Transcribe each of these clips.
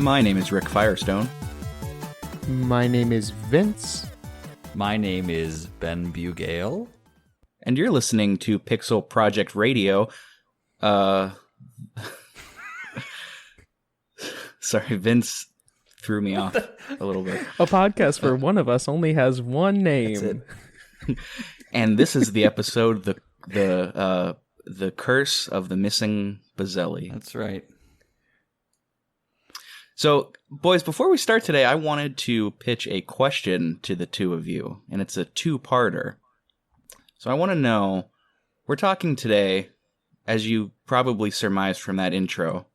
My name is Rick Firestone. My name is Vince. My name is Ben Bugale. And you're listening to pixelprojectradio. Sorry, Vince threw me off a little bit. A podcast where one of us only has one name. And this is the episode, the Curse of the Missing Bazzelli. That's right. So, boys, before we start today, I wanted to pitch a question to the two of you, and it's a two-parter. So I want to know, we're talking today, as you probably surmised from that intro,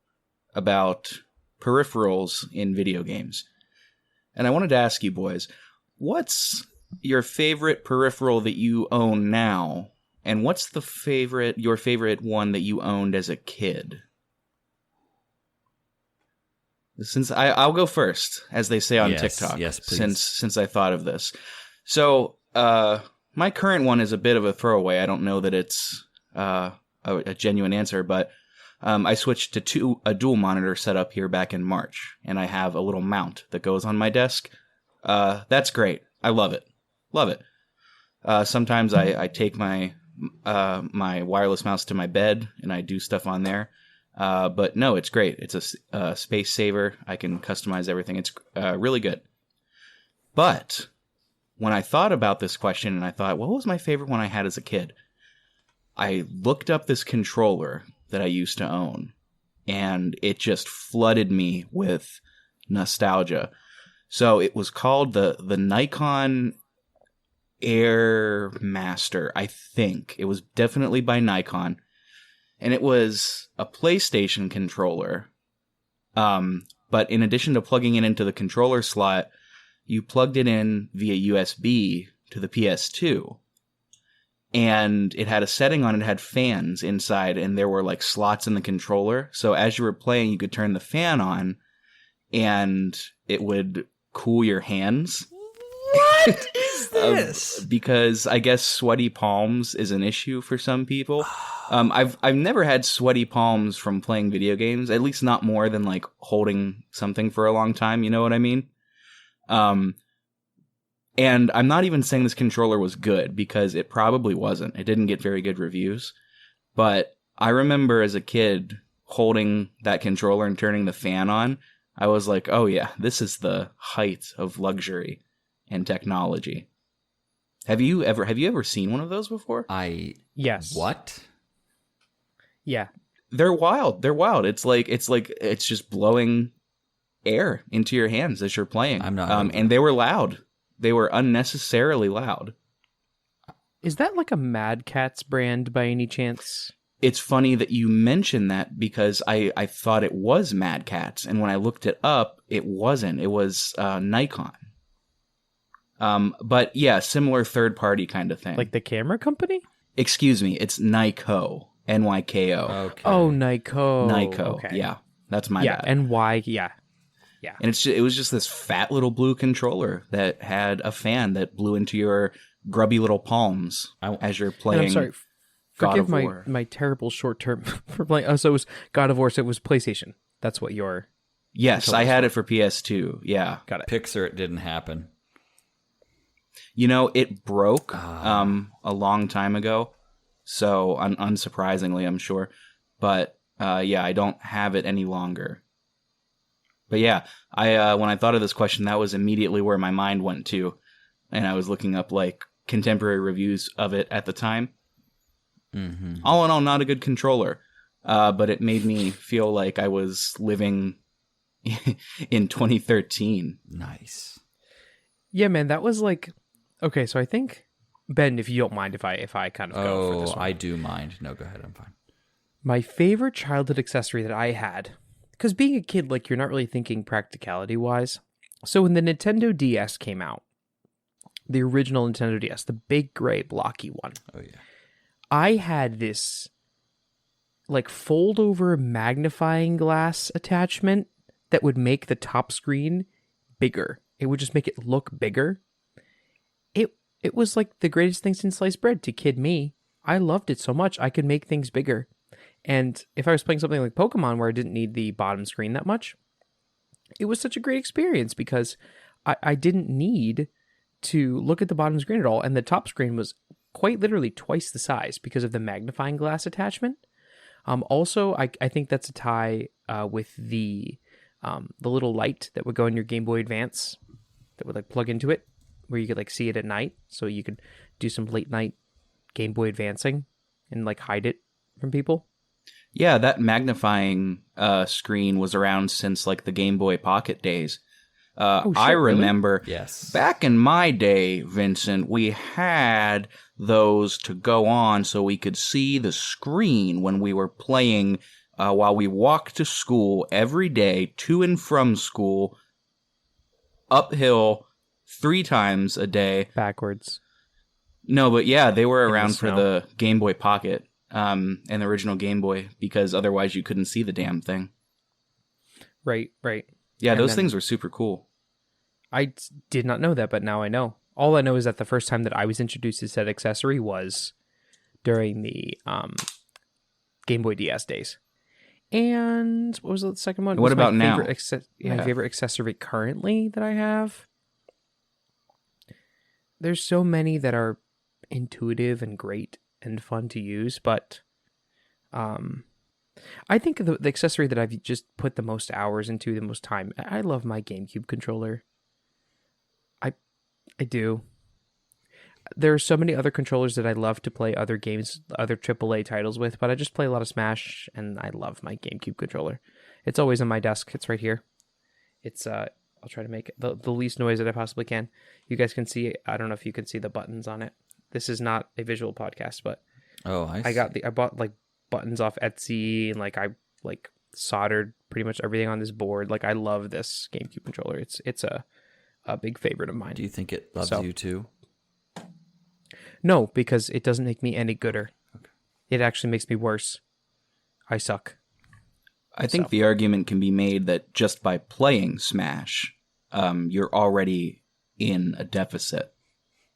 about peripherals in video games. And I wanted to ask you, boys, what's your favorite peripheral that you own now, and what's your favorite one that you owned as a kid? Since I'll go first, as they say on TikTok. Yes, please. Since I thought of this. So, my current one is a bit of a throwaway. I don't know that it's a genuine answer, but I switched to a dual monitor setup here back in March, and I have a little mount that goes on my desk. That's great. I love it. Love it. Sometimes I take my wireless mouse to my bed, and I do stuff on there. But no, it's great. It's a space saver. I can customize everything. It's really good. But when I thought about this question and I thought, what was my favorite one I had as a kid? I looked up this controller that I used to own, and it just flooded me with nostalgia. So it was called the Nikon Air Master, I think. It was definitely by Nikon. And it was a PlayStation controller. But in addition to plugging it into the controller slot, you plugged it in via USB to the PS2. And it had a setting on it, had fans inside, and there were like slots in the controller. So as you were playing, you could turn the fan on, and it would cool your hands. What is this? Because I guess sweaty palms is an issue for some people. I've never had sweaty palms from playing video games, at least not more than like holding something for a long time. You know what I mean? And I'm not even saying this controller was good, because it probably wasn't. It didn't get very good reviews. But I remember as a kid holding that controller and turning the fan on. I was like, oh yeah, this is the height of luxury and technology. Have you ever seen one of those before? Yes. What? Yeah. They're wild. It's just blowing air into your hands as you're playing. I'm not. And they were loud. They were unnecessarily loud. Is that like a Mad Catz brand by any chance? It's funny that you mentioned that, because I thought it was Mad Catz, and when I looked it up, it wasn't. It was Nikon. But yeah, similar third-party kind of thing. Like the camera company? Excuse me, it's Nyko. Nyko. Okay. Oh, Nyko. Nyko, Okay. yeah. That's my Yeah, bad. and why? Yeah. Yeah. And it was just this fat little blue controller that had a fan that blew into your grubby little palms as you're playing. And I'm sorry, God forgive of War. my terrible short term for playing. Oh, so it was God of War, so it was PlayStation. That's what your... Yes, I had it for PS2, yeah. Got it. Pixar, it didn't happen. You know, it broke a long time ago, so unsurprisingly, I'm sure. But yeah, I don't have it any longer. But yeah, when I thought of this question, that was immediately where my mind went to, and I was looking up like contemporary reviews of it at the time. Mm-hmm. All in all, not a good controller, but it made me feel like I was living in 2013. Nice. Yeah, man, that was like... Okay, so I think, Ben, if you don't mind if I kind of go for this one. I do mind. No, go ahead. I'm fine. My favorite childhood accessory that I had, because being a kid, like, you're not really thinking practicality-wise. So when the Nintendo DS came out, the original Nintendo DS, the big gray blocky one. Oh, yeah. I had this, like, fold-over magnifying glass attachment that would make the top screen bigger. It would just make it look bigger. It was like the greatest thing since sliced bread to kid me. I loved it so much. I could make things bigger. And if I was playing something like Pokemon where I didn't need the bottom screen that much, it was such a great experience because I didn't need to look at the bottom screen at all, and the top screen was quite literally twice the size because of the magnifying glass attachment. Also, I think that's a tie with the little light that would go in your Game Boy Advance that would like plug into it, where you could like see it at night, so you could do some late night Game Boy Advancing and like hide it from people. Yeah, that magnifying screen was around since like the Game Boy Pocket days. I remember Yes. back in my day, Vincent, we had those to go on so we could see the screen when we were playing while we walked to school every day, to and from school, uphill 3 times a day. Backwards. No, but yeah, they were around for snow. the Game Boy Pocket and the original Game Boy, because otherwise you couldn't see the damn thing. Right. Yeah, And those then- things were super cool. I did not know that, but now I know. All I know is that the first time that I was introduced to said accessory was during the Game Boy DS days. And what was the second one? What What's about my now? favorite My Yeah. favorite accessory currently that I have? There's so many that are intuitive and great and fun to use, but I think the accessory that I've just put the most hours into, the most time, I love my GameCube controller. I do. There are so many other controllers that I love to play other games, other AAA titles with, but I just play a lot of Smash, and I love my GameCube controller. It's always on my desk. It's right here. It's I'll try to make it the least noise that I possibly can. You guys can see. I don't know if you can see the buttons on it. This is not a visual podcast, but I bought like buttons off Etsy, and like I like soldered pretty much everything on this board. Like I love this GameCube controller. It's a big favorite of mine. Do you think it loves you too? No, because it doesn't make me any gooder. Okay. It actually makes me worse. I suck. I think the argument can be made that just by playing Smash, you're already in a deficit.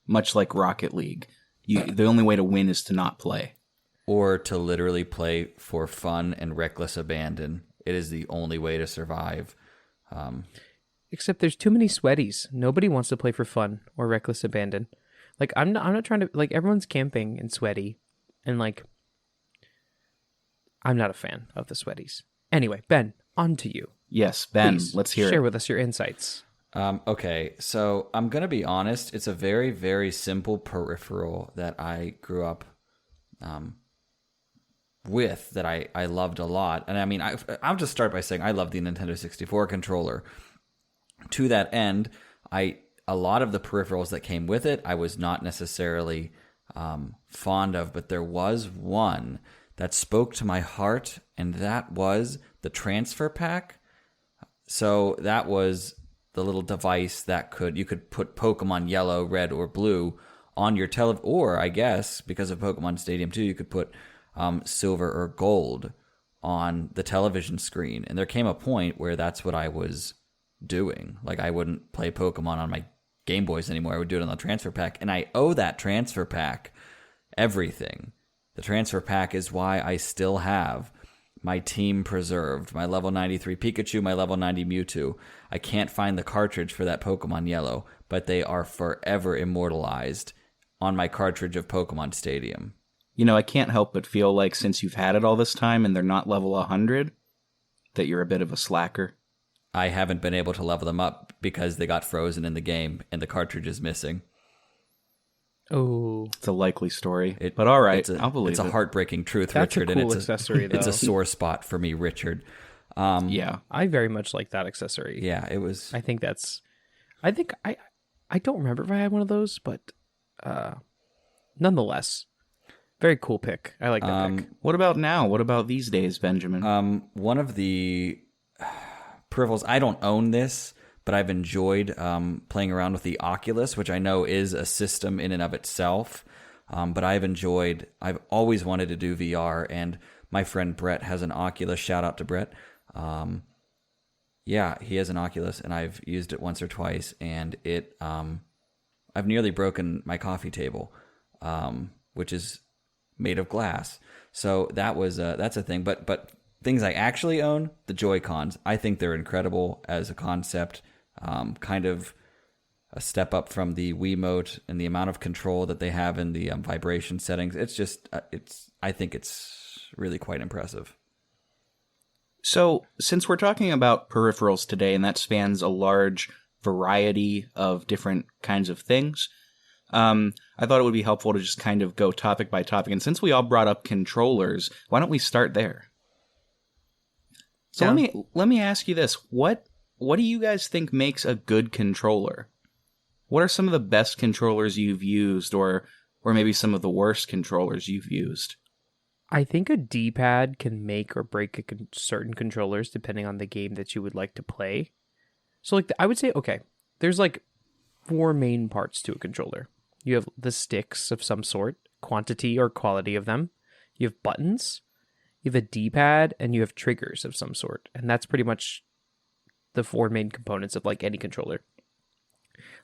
Much like Rocket League. The only way to win is to not play. Or to literally play for fun and reckless abandon. It is the only way to survive. Except there's too many sweaties. Nobody wants to play for fun or reckless abandon. Like I'm not trying to, like, everyone's camping and sweaty, and like I'm not a fan of the sweaties. Anyway, Ben, on to you. Yes, Ben, Please let's hear share it. with us your insights. Okay, so I'm going to be honest. It's a very, very simple peripheral that I grew up with, that I loved a lot. And I mean, I'll just start by saying I love the Nintendo 64 controller. To that end, a lot of the peripherals that came with it, I was not necessarily fond of, but there was one that spoke to my heart, and that was the transfer pack. So that was the little device that you could put Pokemon Yellow, Red, or Blue on your or I guess because of Pokemon Stadium 2, you could put Silver or Gold on the television screen. And there came a point where that's what I was doing. Like, I wouldn't play Pokemon on my Game Boys anymore. I would do it on the transfer pack, and I owe that transfer pack everything. The transfer pack is why I still have my team preserved, my level 93 Pikachu, my level 90 Mewtwo. I can't find the cartridge for that Pokemon Yellow, but they are forever immortalized on my cartridge of Pokemon Stadium. You know, I can't help but feel like since you've had it all this time and they're not level 100, that you're a bit of a slacker. I haven't been able to level them up because they got frozen in the game and the cartridge is missing. Oh, It's a likely story, but all right, I'll believe it. It's a heartbreaking truth, that's Richard. a cool and accessory, though. It's a sore spot for me, Richard. Yeah. I very much like that accessory. Yeah, it was. I think I don't remember if I had one of those, but nonetheless, very cool pick. I like that pick. What about now? What about these days, Benjamin? One of the peripherals, I don't own this, but I've enjoyed playing around with the Oculus, which I know is a system in and of itself. But I've always wanted to do VR, and my friend Brett has an Oculus. Shout out to Brett. Yeah, he has an Oculus, and I've used it once or twice, and I've nearly broken my coffee table, which is made of glass. So that's a thing. But things I actually own, the Joy-Cons. I think they're incredible as a concept. Kind of a step up from the Wiimote and the amount of control that they have in the vibration settings. It's just, I think it's really quite impressive. So, since we're talking about peripherals today, and that spans a large variety of different kinds of things, I thought it would be helpful to just kind of go topic by topic. And since we all brought up controllers, why don't we start there? So let me ask you this: what do you guys think makes a good controller? What are some of the best controllers you've used, or maybe some of the worst controllers you've used? I think a D-pad can make or break certain controllers depending on the game that you would like to play. So, like, I would say, okay, there's like 4 main parts to a controller. You have the sticks of some sort, quantity or quality of them. You have buttons, you have a D-pad, and you have triggers of some sort. And that's pretty much the 4 main components of like any controller.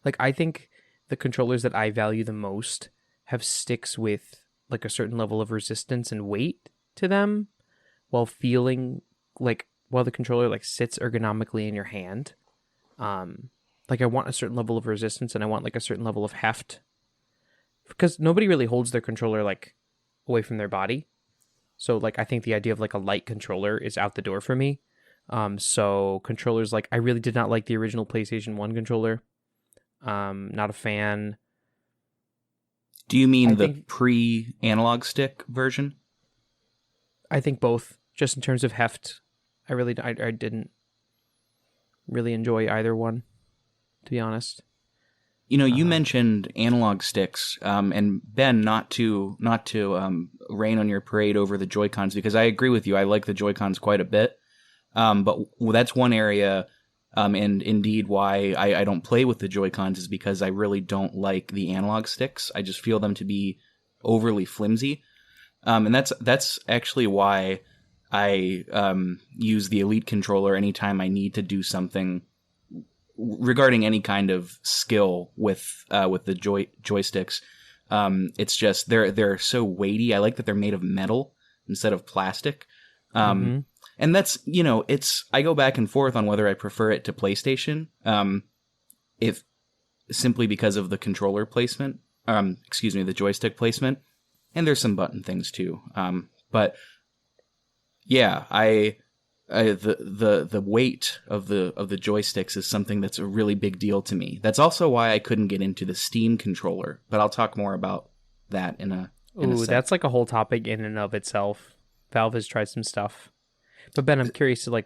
Like, I think the controllers that I value the most have sticks with like a certain level of resistance and weight to them, while feeling like, while the controller like sits ergonomically in your hand. Like, I want a certain level of resistance, and I want like a certain level of heft, because nobody really holds their controller like away from their body. So like, I think the idea of like a light controller is out the door for me. So controllers, like, I really did not like the original PlayStation 1 controller. Not a fan. Do you mean the pre-analog stick version? I think both. Just in terms of heft, I didn't really enjoy either one, to be honest. You know, you mentioned analog sticks, and Ben, not to rain on your parade over the Joy-Cons, because I agree with you. I like the Joy-Cons quite a bit, but that's one area. And indeed, why I don't play with the Joy-Cons is because I really don't like the analog sticks. I just feel them to be overly flimsy. And that's actually why I use the Elite controller anytime I need to do something regarding any kind of skill with the joysticks. It's just they're so weighty. I like that they're made of metal instead of plastic. And that's, you know, I go back and forth on whether I prefer it to PlayStation, if simply because of the controller placement, the joystick placement, and there's some button things too. But yeah, the weight of the joysticks is something that's a really big deal to me. That's also why I couldn't get into the Steam controller, but I'll talk more about that in a Ooh, sec. That's like a whole topic in and of itself. Valve has tried some stuff. But Ben, I'm curious to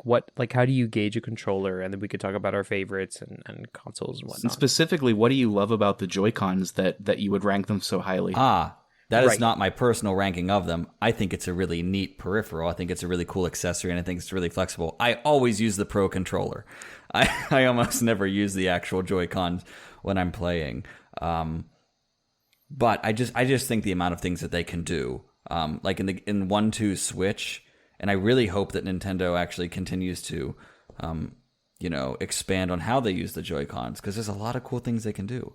how do you gauge a controller? And then we could talk about our favorites and consoles and whatnot. And specifically, what do you love about the Joy-Cons that you would rank them so highly? That is not my personal ranking of them. I think it's a really neat peripheral. I think it's a really cool accessory, and I think it's really flexible. I always use the Pro controller. I almost never use the actual Joy-Cons when I'm playing. But I just think the amount of things that they can do, like in 1-2 Switch. And I really hope that Nintendo actually continues to, expand on how they use the Joy-Cons, because there's a lot of cool things they can do.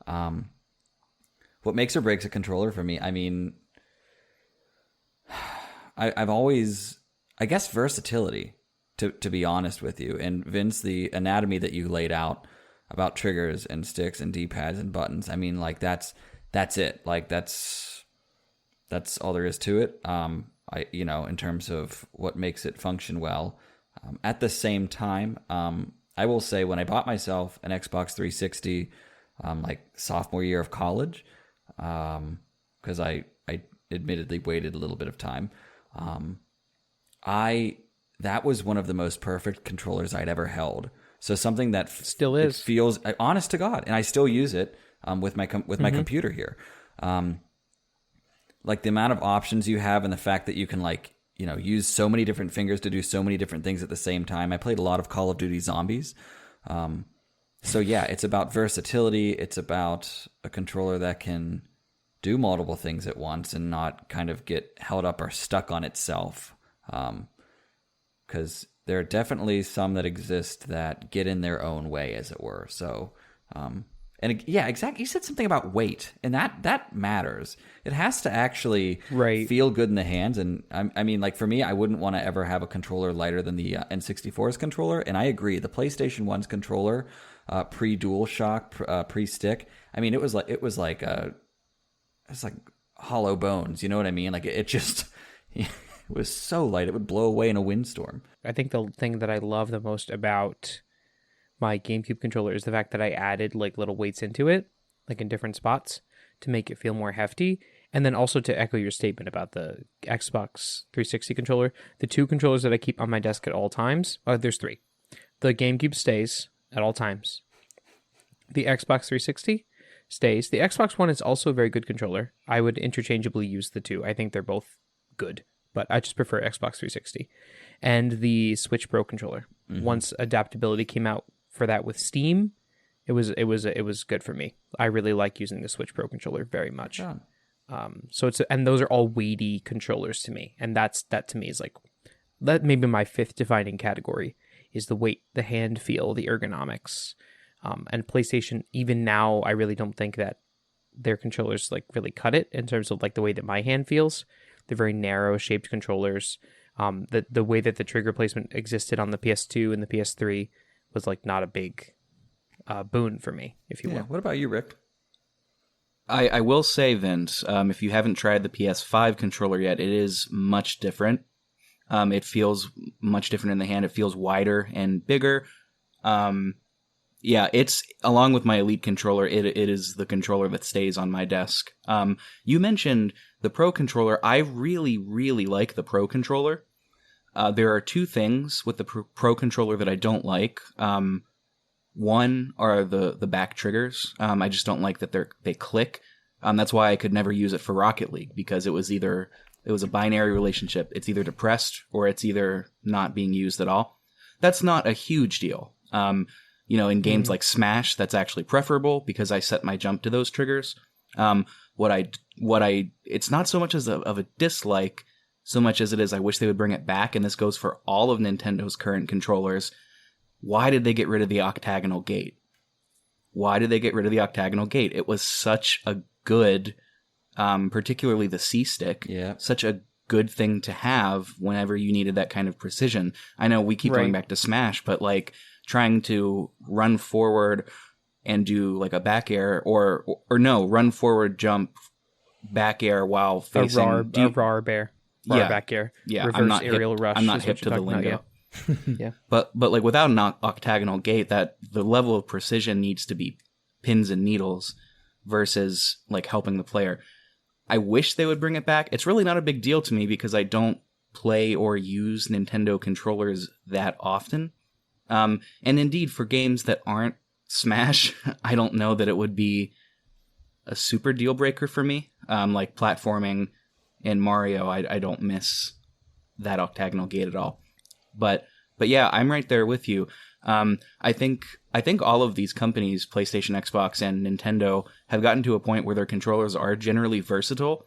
What makes or breaks a controller for me, I mean, I've always, I guess, versatility, to be honest with you. And Vince, the anatomy that you laid out about triggers and sticks and D-pads and buttons, I mean, like, that's it. Like, that's all there is to it. In terms of what makes it function well. At the same time, I will say when I bought myself an Xbox 360, like sophomore year of college, because I admittedly waited a little bit of time, that was one of the most perfect controllers I'd ever held. So something that still is, it feels honest to God, and I still use it with my my computer here. Like the amount of options you have and the fact that you can use so many different fingers to do so many different things at the same time. I played a lot of Call of Duty Zombies. So yeah, it's about versatility. It's about a controller that can do multiple things at once and not kind of get held up or stuck on itself. Because there are definitely some that exist that get in their own way, as it were. So And yeah, exactly. You said something about weight, and that matters. It has to actually feel good in the hands. And I mean, like for me, I wouldn't want to ever have a controller lighter than the N64's controller. And I agree, the PlayStation 1's controller, pre-DualShock, pre-stick. I mean, it was like hollow bones. You know what I mean? Like it just it was so light it would blow away in a windstorm. I think the thing that I love the most about my GameCube controller is the fact that I added like little weights into it, like in different spots, to make it feel more hefty. And then also to echo your statement about the Xbox 360 controller, the two controllers that I keep on my desk at all times, there's three. The GameCube stays at all times. The Xbox 360 stays. The Xbox One is also a very good controller. I would interchangeably use the two. I think they're both good, but I just prefer Xbox 360. And the Switch Pro controller. Mm-hmm. Once adaptability came out for that with Steam, it was good for me. I really like using the Switch Pro controller very much. Yeah. So and those are all weighty controllers to me, and that to me is like that. Maybe my fifth defining category is the weight, the hand feel, the ergonomics, and PlayStation. Even now, I really don't think that their controllers like really cut it in terms of like the way that my hand feels. They're very narrow shaped controllers. The way that the trigger placement existed on the PS2 and the PS3 was like not a big boon for me, if you will. What about you, Rick? I will say, Vince, if you haven't tried the PS5 controller yet, it is much different. It feels much different in the hand. It feels wider and bigger. It's along with my Elite controller, it is the controller that stays on my desk. You mentioned the Pro controller. I really, really like the Pro controller. There are two things with the Pro controller that I don't like. One are the back triggers. I just don't like that they click. That's why I could never use it for Rocket League, because it was a binary relationship. It's either depressed or it's either not being used at all. That's not a huge deal. In games like Smash, that's actually preferable because I set my jump to those triggers. It's not so much of a dislike, so much as it is I wish they would bring it back, and this goes for all of Nintendo's current controllers. Why did they get rid of the octagonal gate? It was such a good, particularly the C-stick, such a good thing to have whenever you needed that kind of precision. I know we keep going back to Smash, but like trying to run forward and do like a back air or run forward, jump, back air while facing a raw back air. Yeah, reverse aerial rush. I'm not hip to the lingo. Yeah. But like without an octagonal gate, that the level of precision needs to be pins and needles versus like helping the player. I wish they would bring it back. It's really not a big deal to me because I don't play or use Nintendo controllers that often. And indeed, for games that aren't Smash, I don't know that it would be a super deal breaker for me. Like platforming in Mario, I don't miss that octagonal gate at all. But yeah, I'm right there with you. I think all of these companies, PlayStation, Xbox, and Nintendo, have gotten to a point where their controllers are generally versatile.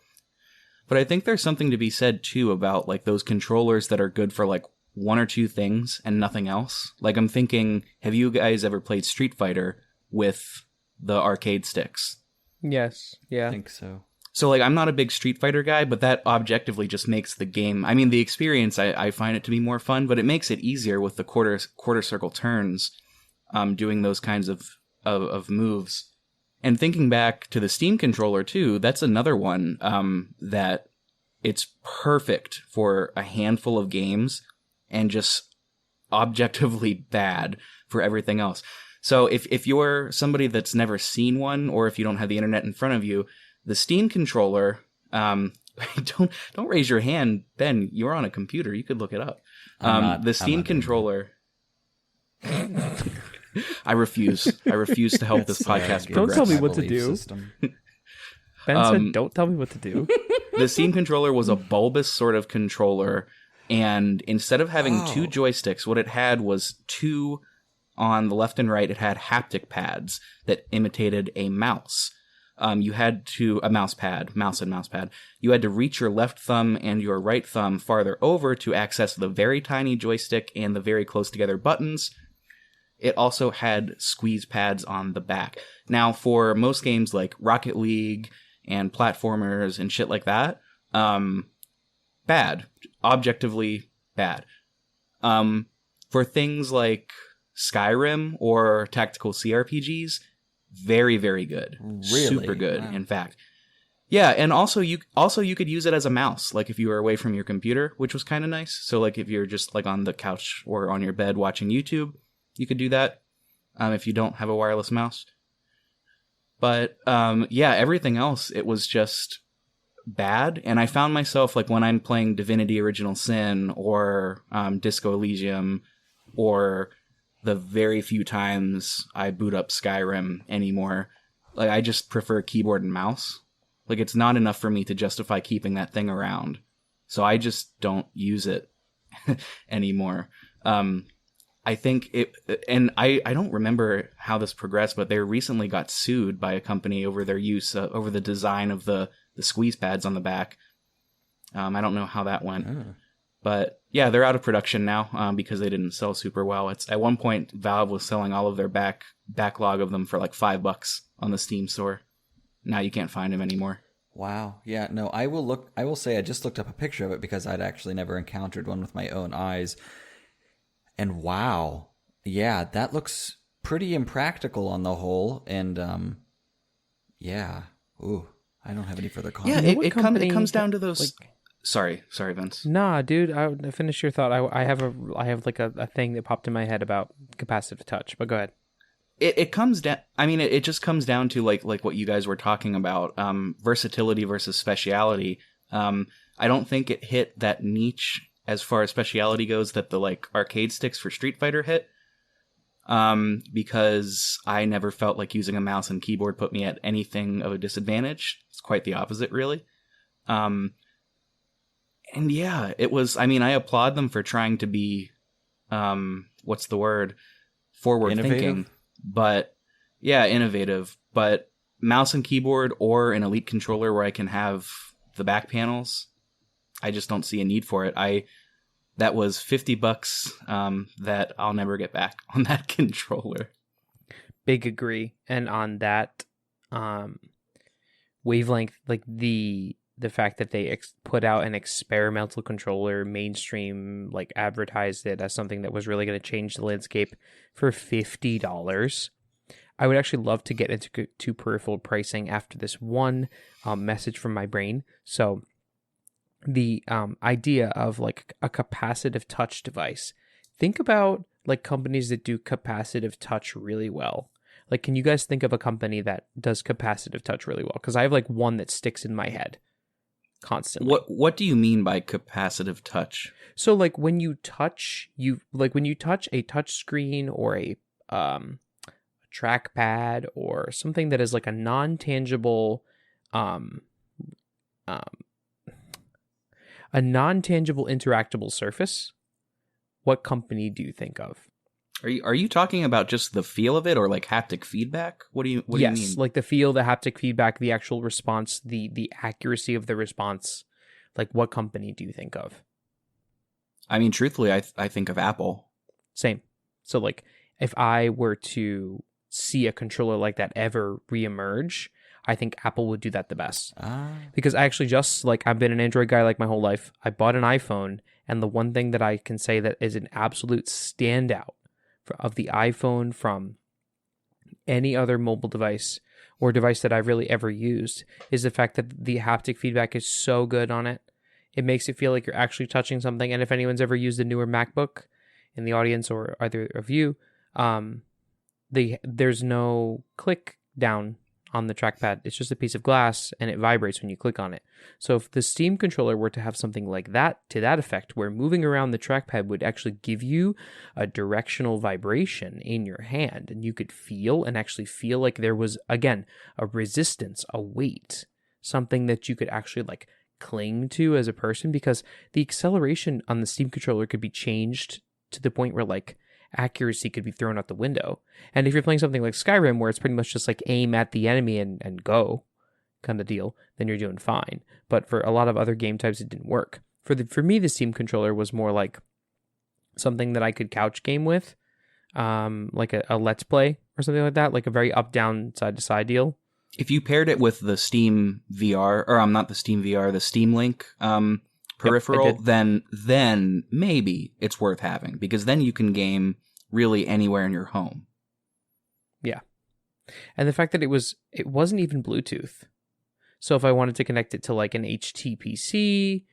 But I think there's something to be said too about like those controllers that are good for like one or two things and nothing else. Like I'm thinking, have you guys ever played Street Fighter with the arcade sticks? Yes. Yeah. I think so. So, like, I'm not a big Street Fighter guy, but that objectively just makes the game... I mean, the experience, I find it to be more fun, but it makes it easier with the quarter circle turns, doing those kinds of moves. And thinking back to the Steam controller, too, that's another one that it's perfect for a handful of games and just objectively bad for everything else. So, if you're somebody that's never seen one, or if you don't have the internet in front of you... The Steam controller, don't raise your hand, Ben. You're on a computer. You could look it up. The Steam controller. I refuse to help this podcast progress. Don't tell me what to do. Ben said, "Don't tell me what to do." The Steam controller was a bulbous sort of controller, and instead of having two joysticks, what it had was two on the left and right. It had haptic pads that imitated a mouse. You had to, mouse and mouse pad. You had to reach your left thumb and your right thumb farther over to access the very tiny joystick and the very close together buttons. it also had squeeze pads on the back. Now, for most games like Rocket League and platformers and shit like that, bad. Objectively bad. For things like Skyrim or tactical CRPGs, very, very good. Really? Super good, Wow. in fact. Yeah, and also you could use it as a mouse, like if you were away from your computer, which was kind of nice. So like if you're just like on the couch or on your bed watching YouTube, you could do that if you don't have a wireless mouse. But yeah, everything else, it was just bad. And I found myself, like when I'm playing Divinity Original Sin or Disco Elysium, or the very few times I boot up Skyrim anymore, like I just prefer keyboard and mouse. Like it's not enough for me to justify keeping that thing around. So I just don't use it anymore. I think it, and I don't remember how this progressed, but they recently got sued by a company over their use, over the design of the squeeze pads on the back. I don't know how that went. But yeah, they're out of production now because they didn't sell super well. It's at one point Valve was selling all of their backlog of them for like $5 on the Steam store. Now you can't find them anymore. Wow. Yeah, no, I will say I just looked up a picture of it because I'd actually never encountered one with my own eyes. And wow. Yeah, that looks pretty impractical on the whole. And yeah. Ooh, I don't have any further comments. Yeah, it comes down to those. Like, sorry, Vince. Nah, dude, I finish your thought. I have like a thing that popped in my head about capacitive touch, but go ahead. It comes down. I mean, it just comes down to like what you guys were talking about, versatility versus speciality. I don't think it hit that niche as far as speciality goes that the like arcade sticks for Street Fighter hit. Because I never felt like using a mouse and keyboard put me at anything of a disadvantage. It's quite the opposite, really. And yeah, it was. I mean, I applaud them for trying to be, what's the word? Forward thinking. But yeah, innovative. But mouse and keyboard or an Elite controller where I can have the back panels, I just don't see a need for it. That was $50 that I'll never get back on that controller. Big agree. And on that wavelength, like the fact that they put out an experimental controller, mainstream, like advertised it as something that was really going to change the landscape for $50. I would actually love to get into peripheral pricing after this one message from my brain. So the idea of like a capacitive touch device. Think about like companies that do capacitive touch really well. Like, can you guys think of a company that does capacitive touch really well? Because I have like one that sticks in my head constantly. What do you mean by capacitive touch? So like when you touch a touch screen or a trackpad or something that is like a non-tangible interactable surface, what company do you think of? Are you talking about just the feel of it or like haptic feedback? What do you mean? Yes, like the feel, the haptic feedback, the actual response, the accuracy of the response. Like what company do you think of? I mean, truthfully, I think of Apple. Same. So like if I were to see a controller like that ever reemerge, I think Apple would do that the best. Because I actually just, like, I've been an Android guy like my whole life. I bought an iPhone, and the one thing that I can say that is an absolute standout of the iPhone from any other mobile device or device that I've really ever used is the fact that the haptic feedback is so good on it. It makes it feel like you're actually touching something. And if anyone's ever used a newer MacBook in the audience or either of you, there's no click down on the trackpad. It's just a piece of glass and it vibrates when you click on it. So if the Steam controller were to have something like that, to that effect, where moving around the trackpad would actually give you a directional vibration in your hand and you could feel and actually feel like there was, again, a resistance, a weight, something that you could actually like cling to as a person, because the acceleration on the Steam controller could be changed to the point where like accuracy could be thrown out the window. And if you're playing something like Skyrim, where it's pretty much just like aim at the enemy and go kind of deal, then you're doing fine. But for a lot of other game types, it didn't work. For me, the Steam controller was more like something that I could couch game with. like a Let's Play or something like that, like a very up, down, side to side deal. If you paired it with the Steam VR, or not the Steam VR, the Steam Link peripheral, then maybe it's worth having, because then you can game really anywhere in your home. Yeah. And the fact that it wasn't even Bluetooth. So if I wanted to connect it to like an HTPC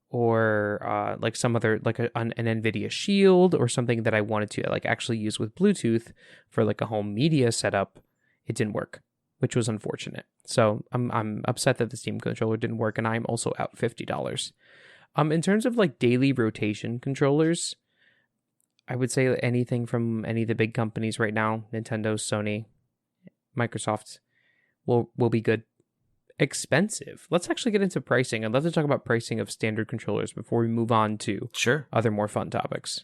or like some other, like an NVIDIA Shield or something that I wanted to like actually use with Bluetooth for like a home media setup, it didn't work, which was unfortunate. So I'm upset that the Steam controller didn't work, and I'm also out $50. In terms of like daily rotation controllers, I would say anything from any of the big companies right now, Nintendo, Sony, Microsoft, will be good. Expensive. Let's actually get into pricing. I'd love to talk about pricing of standard controllers before we move on to other more fun topics.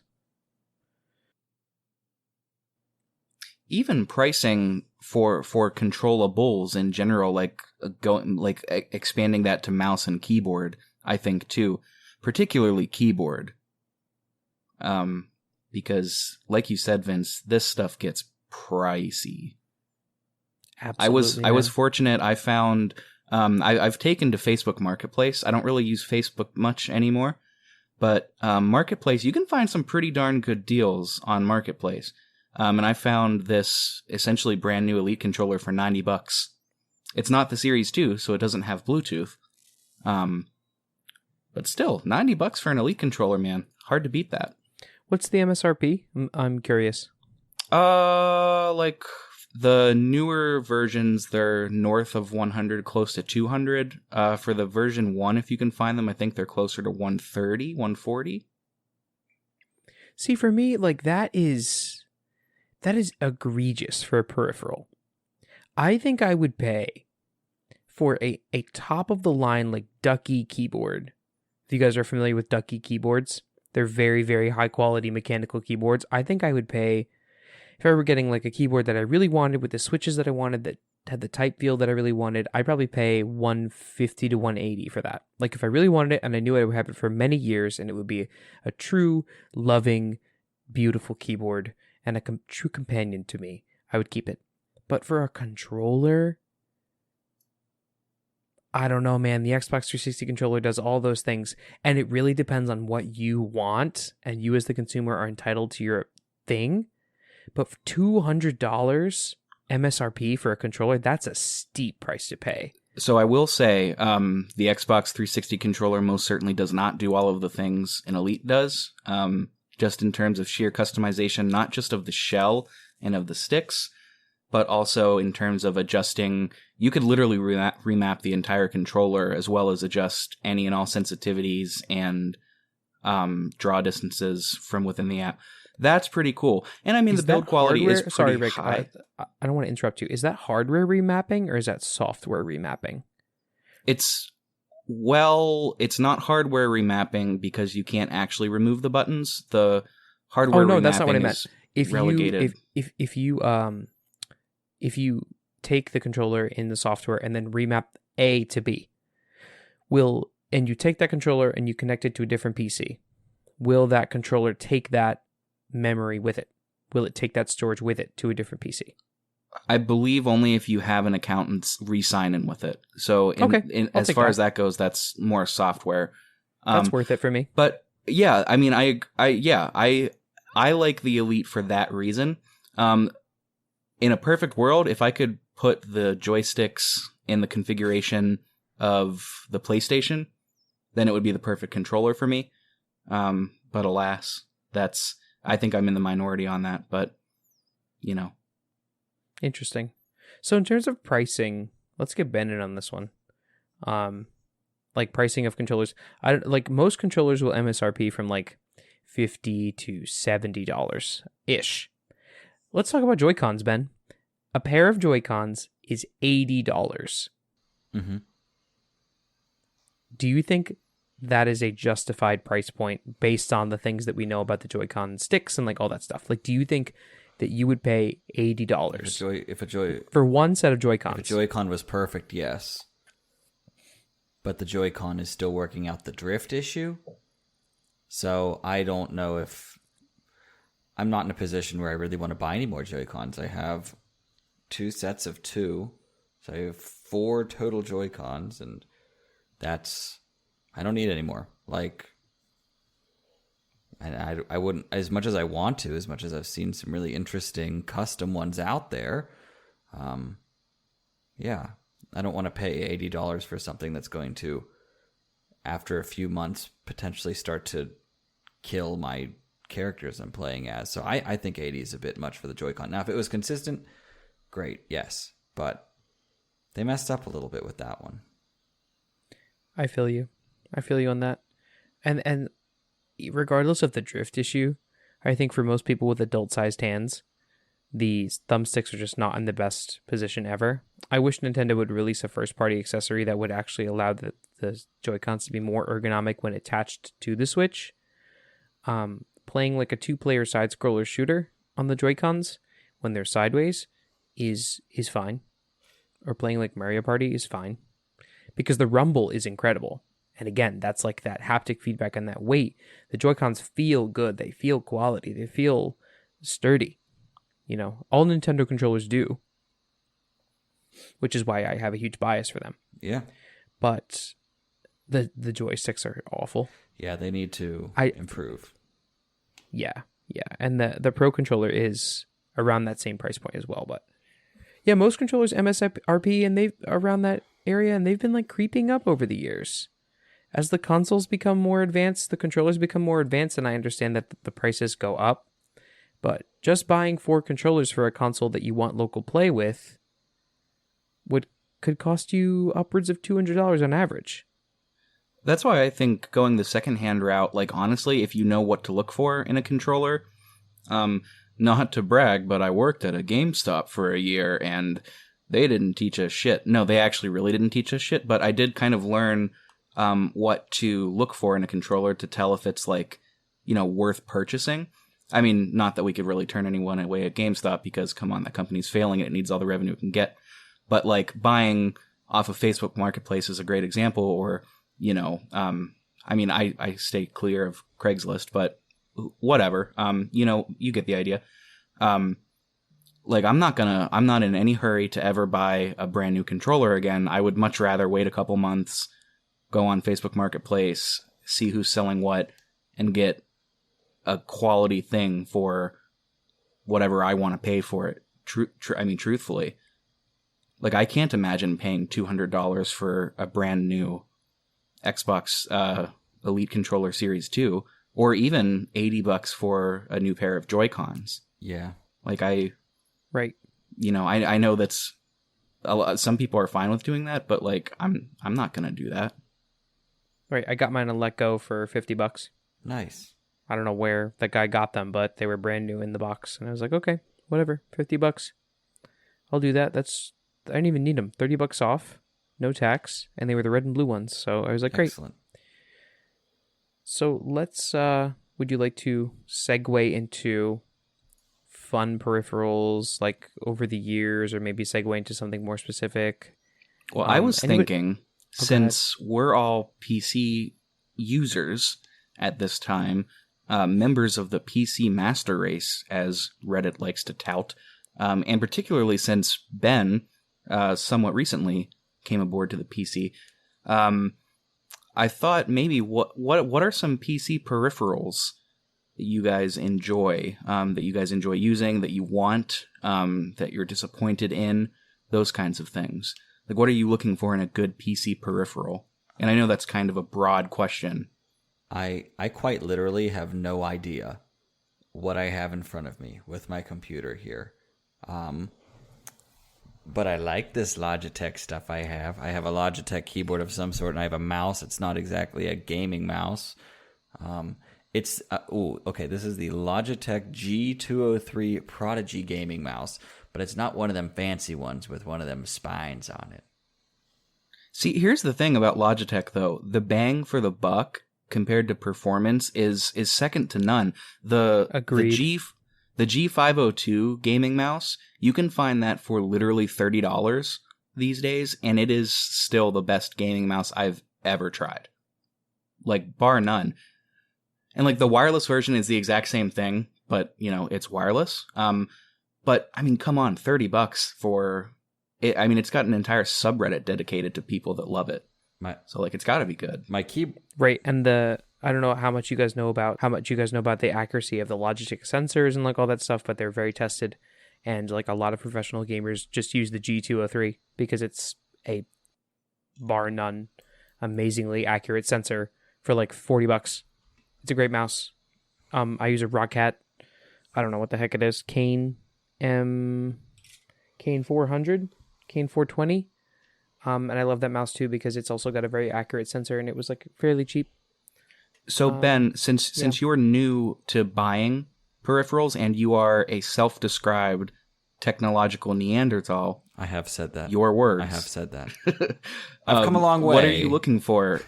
Even pricing for controllables in general, like expanding that to mouse and keyboard, I think too, particularly keyboard. Because like you said, Vince, this stuff gets pricey. Absolutely. I was fortunate. I found I've taken to Facebook Marketplace. I don't really use Facebook much anymore, but Marketplace, you can find some pretty darn good deals on Marketplace. And I found this essentially brand new Elite controller for $90. It's not the Series 2, so it doesn't have Bluetooth. But still, $90 for an Elite controller, man. Hard to beat that. What's the MSRP? I'm curious. Like the newer versions, they're north of 100, close to 200. For the version 1, if you can find them, I think they're closer to 130, 140. See, for me, like that is egregious for a peripheral. I think I would pay for a top of the line like Ducky keyboard. If you guys are familiar with Ducky keyboards, they're very, very high quality mechanical keyboards. I think I would pay, if I were getting like a keyboard that I really wanted with the switches that I wanted that had the type feel that I really wanted, I'd probably pay $150 to $180 for that. Like if I really wanted it and I knew I would have it for many years and it would be a true, loving, beautiful keyboard and a true companion to me, I would keep it. But for a controller, I don't know, man. The Xbox 360 controller does all those things, and it really depends on what you want, and you as the consumer are entitled to your thing. But for $200 MSRP for a controller, that's a steep price to pay. So I will say, the Xbox 360 controller most certainly does not do all of the things an Elite does, just in terms of sheer customization, not just of the shell and of the sticks, but also in terms of adjusting. You could literally remap the entire controller, as well as adjust any and all sensitivities and draw distances from within the app. That's pretty cool. And I mean, the build quality is pretty high. I don't want to interrupt you. Is that hardware remapping or is that software remapping? It's not hardware remapping because you can't actually remove the buttons. The hardware remapping that's not what I meant. Relegated. If you take the controller in the software and then remap A to B, and you take that controller and you connect it to a different PC, will that controller take that memory with it? Will it take that storage with it to a different PC? I believe only if you have an account and re-sign in with it. So as far as that goes, that's more software. That's worth it for me. But yeah, I mean, I like the Elite for that reason. In a perfect world, if I could put the joysticks in the configuration of the PlayStation, then it would be the perfect controller for me. But alas, I think I'm in the minority on that, but you know. Interesting. So in terms of pricing, let's get Ben in on this one. Like pricing of controllers, like most controllers will MSRP from like $50 to $70 ish. Let's talk about Joy-Cons, Ben. A pair of Joy-Cons is $80. Mm-hmm. Do you think that is a justified price point based on the things that we know about the Joy-Con sticks and like all that stuff? Like, do you think that you would pay $80 for one set of Joy-Cons? If a Joy-Con was perfect, yes. But the Joy-Con is still working out the drift issue. So I don't know if I'm not in a position where I really want to buy any more Joy-Cons. I have 2 sets of 2, so I have 4 total Joy-Cons, and I don't need any more. Like, and I wouldn't, as much as I want to, as much as I've seen some really interesting custom ones out there. Yeah, I don't want to pay $80 for something that's going to, after a few months, potentially start to kill my characters I'm playing as. So I think 80 is a bit much for the Joy-Con. Now, if it was consistent, great, yes. But they messed up a little bit with that one. I feel you. I feel you on that. And regardless of the drift issue, I think for most people with adult-sized hands, the thumbsticks are just not in the best position ever. I wish Nintendo would release a first-party accessory that would actually allow the Joy-Cons to be more ergonomic when attached to the Switch. Playing like a 2-player side-scroller shooter on the Joy-Cons when they're sideways is fine. Or playing like Mario Party is fine. Because the rumble is incredible. And again, that's like that haptic feedback and that weight. The Joy-Cons feel good. They feel quality. They feel sturdy. You know, all Nintendo controllers do. Which is why I have a huge bias for them. Yeah. But the joysticks are awful. Yeah, they need to improve. Yeah. And the Pro controller is around that same price point as well. But yeah, most controllers MSRP and they've around that area, and they've been like creeping up over the years. As the consoles become more advanced, the controllers become more advanced, and I understand that the prices go up. But just buying 4 controllers for a console that you want local play with could cost you upwards of $200 on average. That's why I think going the secondhand route, like honestly, if you know what to look for in a controller, not to brag, but I worked at a GameStop for a year and they didn't teach us shit. No, they actually really didn't teach us shit, but I did kind of learn what to look for in a controller to tell if it's like, you know, worth purchasing. I mean, not that we could really turn anyone away at GameStop because, come on, that company's failing. It needs all the revenue it can get. But like buying off of Facebook Marketplace is a great example, or, you know, I mean, I stay clear of Craigslist, but whatever. You know, you get the idea. Like I'm not in any hurry to ever buy a brand new controller again. I would much rather wait a couple months, go on Facebook Marketplace, see who's selling what, and get a quality thing for whatever I want to pay for it. I mean, truthfully, like I can't imagine paying $200 for a brand new Xbox Elite Controller Series 2, or even $80 for a new pair of Joy-Cons. Yeah. Like right. You know, I know that's some people are fine with doing that, but like I'm not gonna do that. Right. I got mine on Let Go for $50. Nice. I don't know where the guy got them, but they were brand new in the box, and I was like, okay, whatever, $50. I'll do that. I didn't even need them. $30 off, no tax, and they were the red and blue ones. So I was like, great. Excellent. So let's. Would you like to segue into fun peripherals, like over the years, or maybe segue into something more specific? Well, I was thinking, since we're all PC users at this time, members of the PC master race, as Reddit likes to tout, and particularly since Ben, somewhat recently, came aboard to the PC, I thought maybe what are some PC peripherals that you guys enjoy using, that you want, that you're disappointed in, those kinds of things. Like, what are you looking for in a good PC peripheral? And I know that's kind of a broad question. I quite literally have no idea what I have in front of me with my computer here. But I like this Logitech stuff I have. I have a Logitech keyboard of some sort, and I have a mouse. It's not exactly a gaming mouse. This is the Logitech G203 Prodigy gaming mouse, but it's not one of them fancy ones with one of them spines on it. See, here's the thing about Logitech, though. The bang for the buck compared to performance is second to none. Agreed. The G502 gaming mouse, you can find that for literally $30 these days, and it is still the best gaming mouse I've ever tried. Like, bar none. And like the wireless version is the exact same thing, but it's wireless. But I mean, come on, $30 for it. I mean, it's got an entire subreddit dedicated to people that love it. So like, it's got to be good. My key, right? And I don't know how much you guys know about the accuracy of the Logitech sensors and like all that stuff, but they're very tested. And like a lot of professional gamers just use the G203 because it's a bar none, amazingly accurate sensor for like $40. It's a great mouse. I use a Roccat. I don't know what the heck it is. Kane 400, Kane 420. And I love that mouse too because it's also got a very accurate sensor and it was like fairly cheap. So Ben, since you're new to buying peripherals and you are a self-described technological Neanderthal, I have said that. Your words. I have said that. I've come a long way. What are you looking for?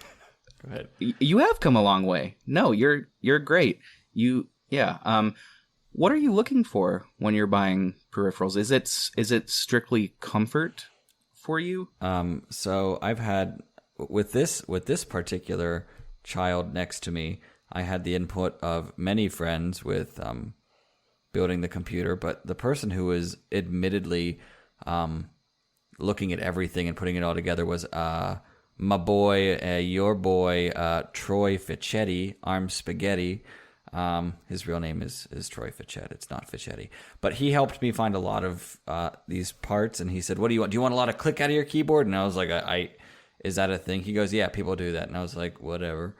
Go ahead. You have come a long way. No, you're great. What are you looking for when you're buying peripherals? Is it strictly comfort for you? So I've had with this particular child next to me, I had the input of many friends with building the computer, but the person who was admittedly looking at everything and putting it all together was my boy, your boy, Troy Ficcetti, Arm Spaghetti. His real name is Troy Ficcetti. It's not Ficcetti. But he helped me find a lot of these parts, and he said, what do you want? Do you want a lot of click out of your keyboard? And I was like, is that a thing? He goes, yeah, people do that. And I was like, whatever.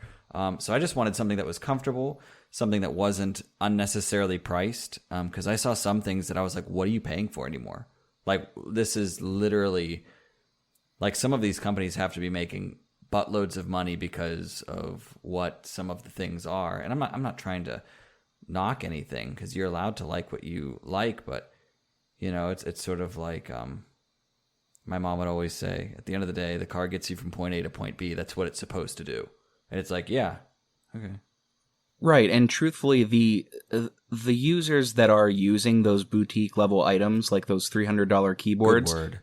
So I just wanted something that was comfortable, something that wasn't unnecessarily priced, because I saw some things that I was like, what are you paying for anymore? Like, this is literally, like, some of these companies have to be making buttloads of money because of what some of the things are. And I'm not trying to knock anything, because you're allowed to like what you like, but it's sort of like my mom would always say, at the end of the day, the car gets you from point A to point B. That's what it's supposed to do. And it's like, yeah, okay. Right, and truthfully, the users that are using those boutique level items, like those $300 keyboards, good word.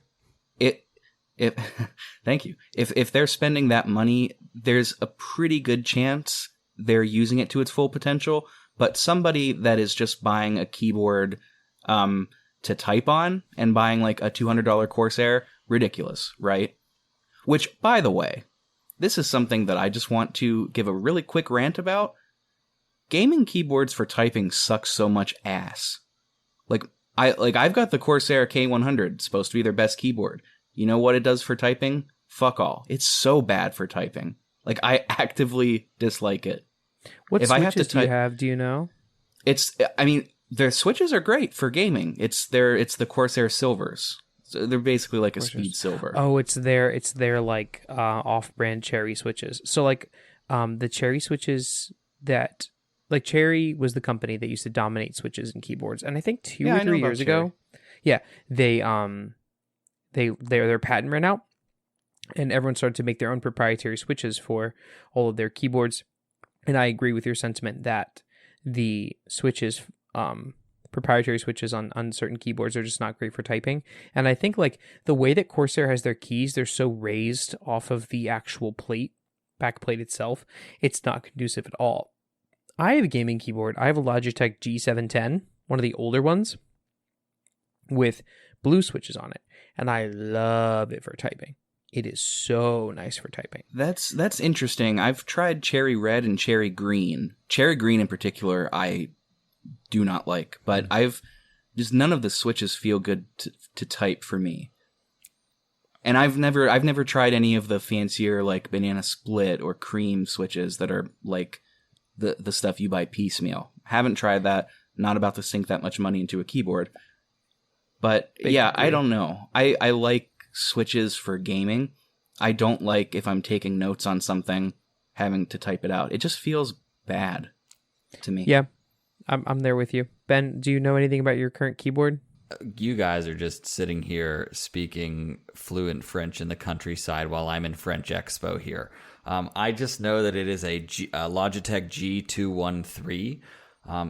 Thank you. If they're spending that money, there's a pretty good chance they're using it to its full potential. But somebody that is just buying a keyboard to type on and buying like a $200 Corsair, ridiculous, right? Which, by the way, this is something that I just want to give a really quick rant about. Gaming keyboards for typing suck so much ass. I've got the Corsair K100, it's supposed to be their best keyboard. You know what it does for typing? Fuck all. It's so bad for typing. Like, I actively dislike it. What switches do you have? Do you know? Their switches are great for gaming. It's the Corsair Silvers. So they're basically like a speed silver. Oh, it's their like off-brand Cherry switches. So like the Cherry switches that, like, Cherry was the company that used to dominate switches and keyboards, and I think 2 or 3 years ago, their patent ran out, and everyone started to make their own proprietary switches for all of their keyboards. And I agree with your sentiment that the switches, proprietary switches on certain keyboards are just not great for typing. And I think like the way that Corsair has their keys, they're so raised off of the actual back plate itself, it's not conducive at all. I have a gaming keyboard. I have a Logitech G710, one of the older ones, with blue switches on it. And I love it for typing. It is so nice for typing. That's interesting. I've tried Cherry Red and Cherry Green. Cherry Green in particular, I do not like. But none of the switches feel good to type for me. And I've never tried any of the fancier like Banana Split or Cream switches that are like the stuff you buy piecemeal. Haven't tried that. Not about to sink that much money into a keyboard. But I don't know. I like switches for gaming. I don't like, if I'm taking notes on something, having to type it out. It just feels bad to me. Yeah, I'm there with you. Ben, do you know anything about your current keyboard? You guys are just sitting here speaking fluent French in the countryside while I'm in French Expo here. I just know that it is a Logitech G213.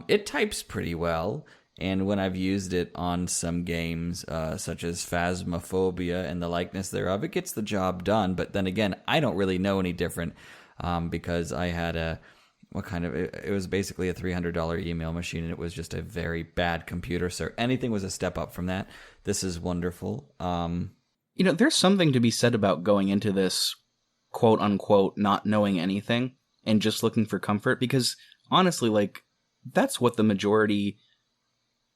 It types pretty well. And when I've used it on some games, such as Phasmophobia and the likeness thereof, it gets the job done. But then again, I don't really know any different because I had what kind of it was basically a $300 email machine, and it was just a very bad computer. So anything was a step up from that. This is wonderful. There's something to be said about going into this quote unquote not knowing anything and just looking for comfort, because honestly, like, that's what the majority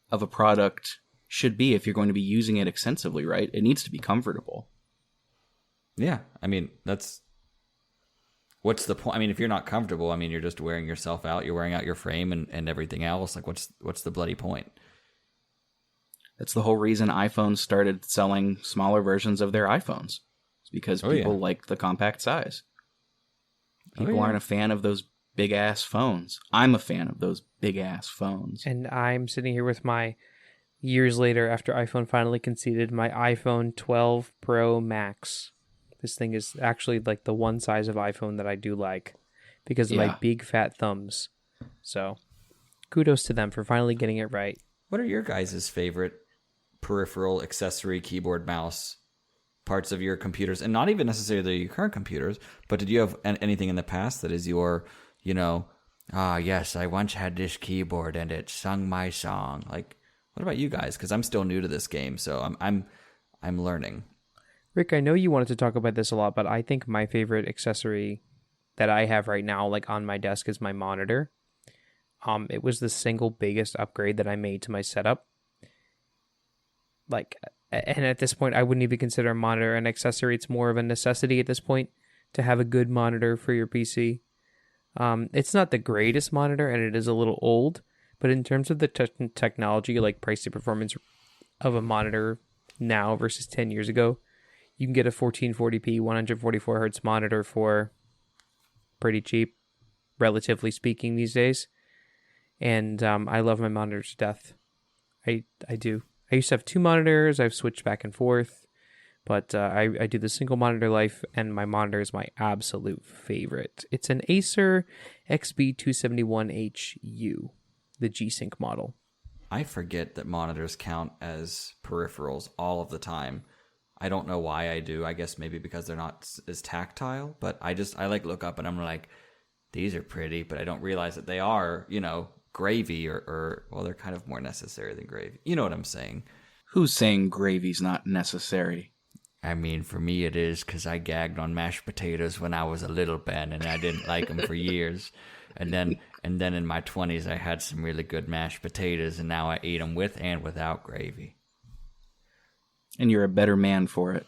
of a product should be if you're going to be using it extensively, right? It needs to be comfortable. Yeah, I mean, what's the point? I mean, if you're not comfortable, I mean, you're just wearing yourself out. You're wearing out your frame and everything else. Like, what's the bloody point? That's the whole reason iPhones started selling smaller versions of their iPhones. It's because people liked the compact size. People aren't a fan of those big-ass phones. I'm a fan of those big-ass phones. And I'm sitting here with my, years later, after iPhone finally conceded, my iPhone 12 Pro Max. This thing is actually like the one size of iPhone that I do like because of my big fat thumbs. So kudos to them for finally getting it right. What are your guys' favorite peripheral, accessory, keyboard, mouse parts of your computers? And not even necessarily your current computers, but did you have anything in the past that is your, yes, I once had this keyboard and it sung my song. Like, what about you guys? Because I'm still new to this game, so I'm learning. Rick, I know you wanted to talk about this a lot, but I think my favorite accessory that I have right now, like on my desk, is my monitor. It was the single biggest upgrade that I made to my setup. Like, and at this point, I wouldn't even consider a monitor an accessory. It's more of a necessity at this point to have a good monitor for your PC. It's not the greatest monitor, and it is a little old, but in terms of the technology, like price to performance of a monitor now versus 10 years ago, you can get a 1440p 144 hertz monitor for pretty cheap, relatively speaking, these days. And I love my monitor to death. I do. I used to have two monitors. I've switched back and forth. But I do the single monitor life, and my monitor is my absolute favorite. It's an Acer XB271HU, the G-Sync model. I forget that monitors count as peripherals all of the time. I don't know why I do. I guess maybe because they're not as tactile. But I like look up and I'm like, these are pretty, but I don't realize that they are, gravy or well, they're kind of more necessary than gravy. You know what I'm saying? Who's saying gravy's not necessary? I mean, for me it is, because I gagged on mashed potatoes when I was a little Ben, and I didn't like them for years. And then in my 20s, I had some really good mashed potatoes, and now I eat them with and without gravy. And you're a better man for it.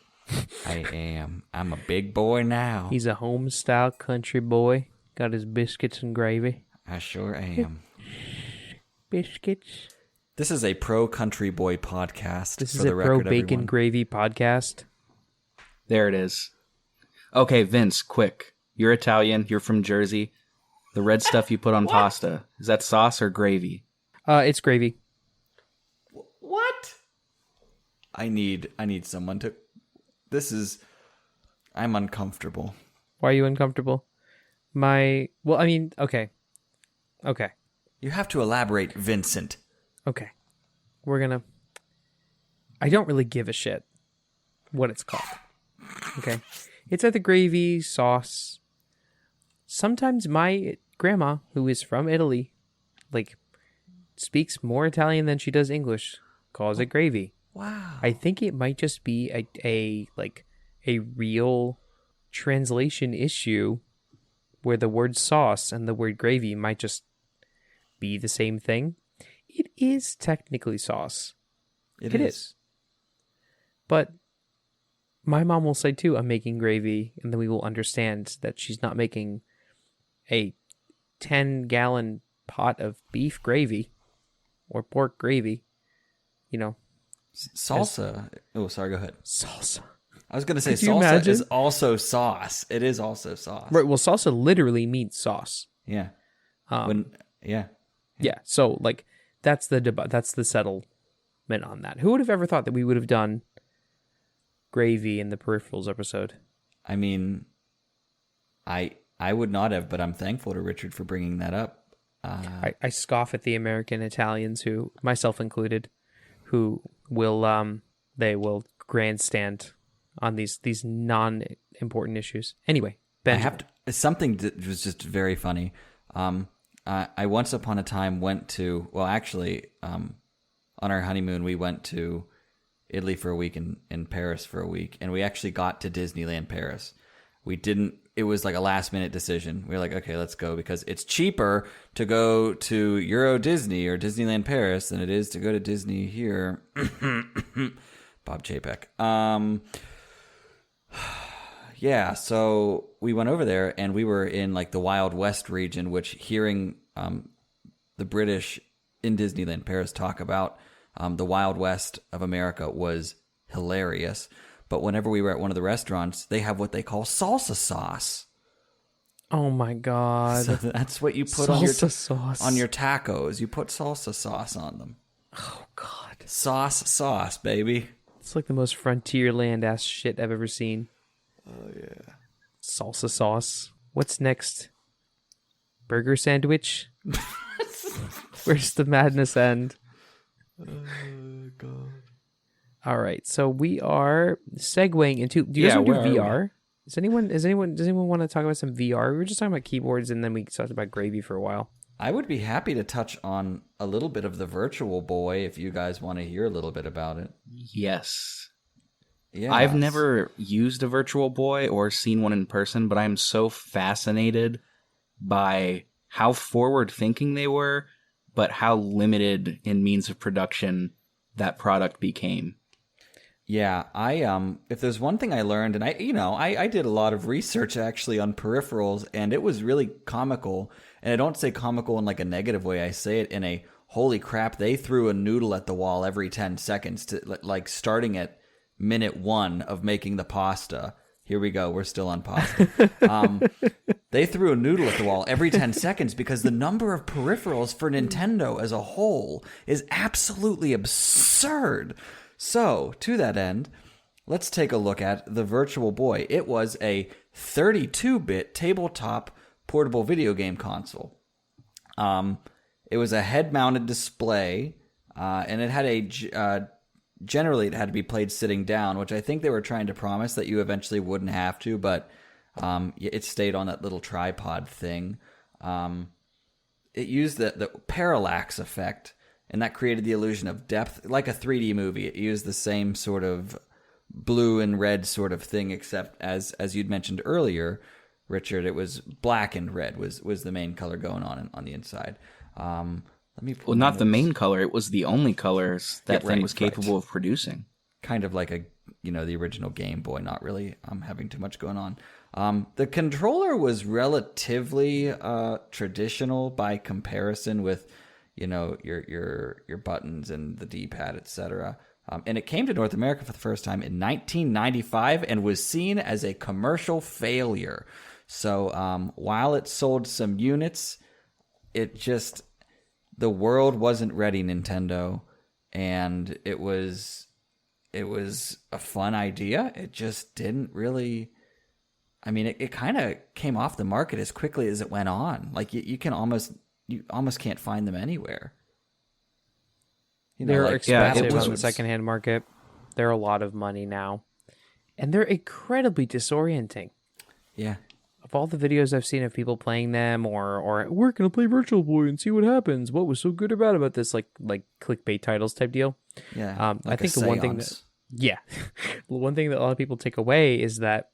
I am. I'm a big boy now. He's a home-style country boy. Got his biscuits and gravy. I sure am. Biscuits. This is a pro-country boy podcast. This is a pro-bacon gravy podcast. There it is. Okay, Vince, quick. You're Italian. You're from Jersey. The red stuff you put on pasta, is that sauce or gravy? It's gravy. What? I need someone to... I'm uncomfortable. Why are you uncomfortable? Okay. You have to elaborate, Vincent. Okay. I don't really give a shit what it's called. Okay. It's either gravy, sauce. Sometimes my grandma, who is from Italy, speaks more Italian than she does English, calls it gravy. Wow. I think it might just be a real translation issue where the word sauce and the word gravy might just be the same thing. It is technically sauce. It is. But my mom will say too, I'm making gravy, and then we will understand that she's not making a 10-gallon pot of beef gravy or pork gravy. Salsa. Oh, sorry, go ahead. Salsa. I was going to say salsa is also sauce. It is also sauce. Right, well, salsa literally means sauce. Yeah. Yeah, so that's the settlement on that. Who would have ever thought that we would have done gravy in the Peripherals episode? I mean, I would not have, but I'm thankful to Richard for bringing that up. I scoff at the American Italians, who, myself included, who will grandstand on these non-important issues. Anyway, Ben, something that was just very funny. I once upon a time went to, well, actually, on our honeymoon, we went to Italy for a week and in Paris for a week, and we actually got to Disneyland Paris. We didn't, it was like a last minute decision. We were like, okay, let's go because it's cheaper to go to Euro Disney or Disneyland Paris than it is to go to Disney here. Bob Chapek. Yeah, so we went over there and we were in like the Wild West region, which hearing the British in Disneyland Paris talk about the Wild West of America was hilarious. But whenever we were at one of the restaurants, they have what they call salsa sauce. Oh my God. So that's what you put sauce. on your tacos. You put salsa sauce on them. Oh God. Sauce, baby. It's like the most Frontierland ass shit I've ever seen. Oh yeah. Salsa sauce. What's next? Burger sandwich? Where's the madness end? Oh God. All right, so we are segueing into. Do you guys want to do VR? Does anyone want to talk about some VR? We were just talking about keyboards, and then we talked about gravy for a while. I would be happy to touch on a little bit of the Virtual Boy if you guys want to hear a little bit about it. Yes. Yeah. I've never used a Virtual Boy or seen one in person, but I'm so fascinated by how forward-thinking they were, but how limited in means of production that product became. Yeah, if there's one thing I learned, and I did a lot of research actually on peripherals, and it was really comical. And I don't say comical in like a negative way. I say it in a holy crap, they threw a noodle at the wall every 10 seconds to like starting at minute 1 of making the pasta. Here we go. We're still on pasta. They threw a noodle at the wall every 10 seconds because the number of peripherals for Nintendo as a whole is absolutely absurd. So, to that end, let's take a look at the Virtual Boy. It was a 32-bit tabletop portable video game console. It was a head-mounted display, and it had generally it had to be played sitting down, which I think they were trying to promise that you eventually wouldn't have to, but it stayed on that little tripod thing. It used the parallax effect, and that created the illusion of depth, like a 3D movie. It used the same sort of blue and red sort of thing, except as you'd mentioned earlier, Richard, it was black and red was the main color going on the inside. Let me Well, not the main color. It was the only colors that thing was capable of producing. Kind of like the original Game Boy, not really having too much going on. The controller was relatively traditional by comparison with your buttons and the D-pad, etc. And it came to North America for the first time in 1995 and was seen as a commercial failure. So while it sold some units, the world wasn't ready, Nintendo, and it was a fun idea. It just didn't really. I mean, it kind of came off the market as quickly as it went on. Like you almost can't find them anywhere. They're expensive on the secondhand market. They're a lot of money now, and they're incredibly disorienting. Yeah. Of all the videos I've seen of people playing them, or we're gonna play Virtual Boy and see what happens. What was so good about this, like clickbait titles type deal? Yeah. I think the one thing the one thing that a lot of people take away is that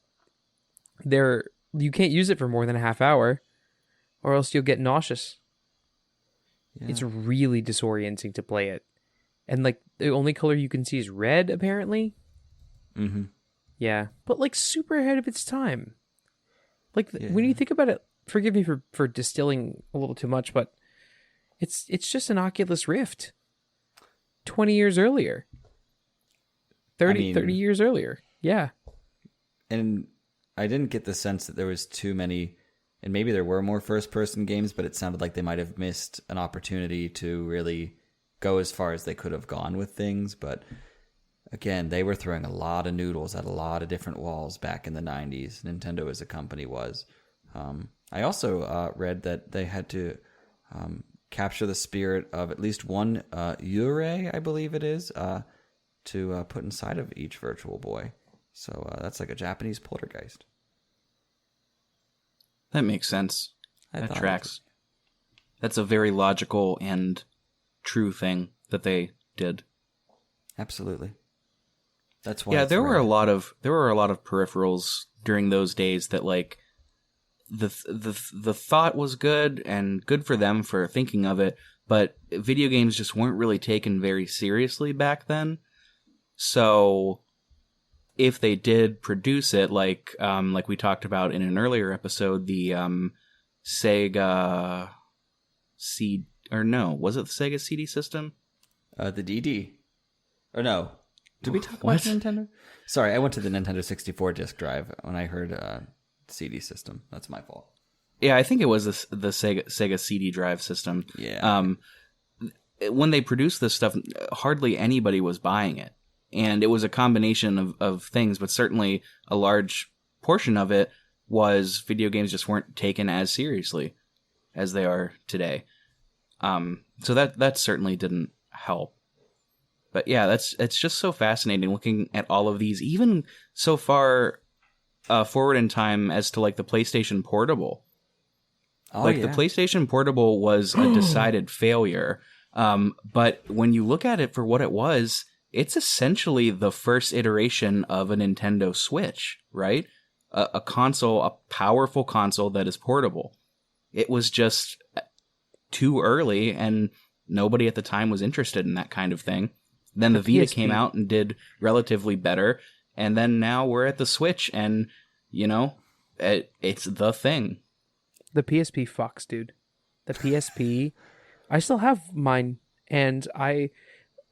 you can't use it for more than a half hour, or else you'll get nauseous. Yeah. It's really disorienting to play it, and like the only color you can see is red, apparently. Mm-hmm. Yeah, but like super ahead of its time. Like when you think about it, forgive me for distilling a little too much, but it's just an Oculus Rift 20 years earlier. 30 years earlier. Yeah. And I didn't get the sense that there was too many, and maybe there were more first-person games, but it sounded like they might have missed an opportunity to really go as far as they could have gone with things. But again, they were throwing a lot of noodles at a lot of different walls back in the 90s. Nintendo as a company was. I also read that they had to capture the spirit of at least one Yurei, I believe it is, to put inside of each Virtual Boy. So that's like a Japanese poltergeist. That makes sense. That tracks. that's a very logical and true thing that they did. Absolutely. That's why. Yeah, it's there were rare. a lot of peripherals during those days that like the thought was good and good for them for thinking of it, but video games just weren't really taken very seriously back then. So if they did produce it, like we talked about in an earlier episode, the Sega C or no, was it the Sega CD system? The DD. Or no. Did we talk What? about Nintendo? Sorry, I went to the Nintendo 64 disc drive when I heard CD system. That's my fault. Yeah, I think it was the Sega CD drive system. Yeah. When they produced this stuff, hardly anybody was buying it. And it was a combination of things, but certainly a large portion of it was video games just weren't taken as seriously as they are today. So that certainly didn't help. But yeah, it's just so fascinating looking at all of these, even so far forward in time as to like the PlayStation Portable. Oh, like yeah. the PlayStation Portable was a decided failure. But when you look at it for what it was, it's essentially the first iteration of a Nintendo Switch, right? A console, a powerful console that is portable. It was just too early, and nobody at the time was interested in that kind of thing. Then the Vita PSP came out and did relatively better, and then now we're at the Switch, and, you know, it's the thing. The PSP fucks, dude. The PSP. I still have mine, and I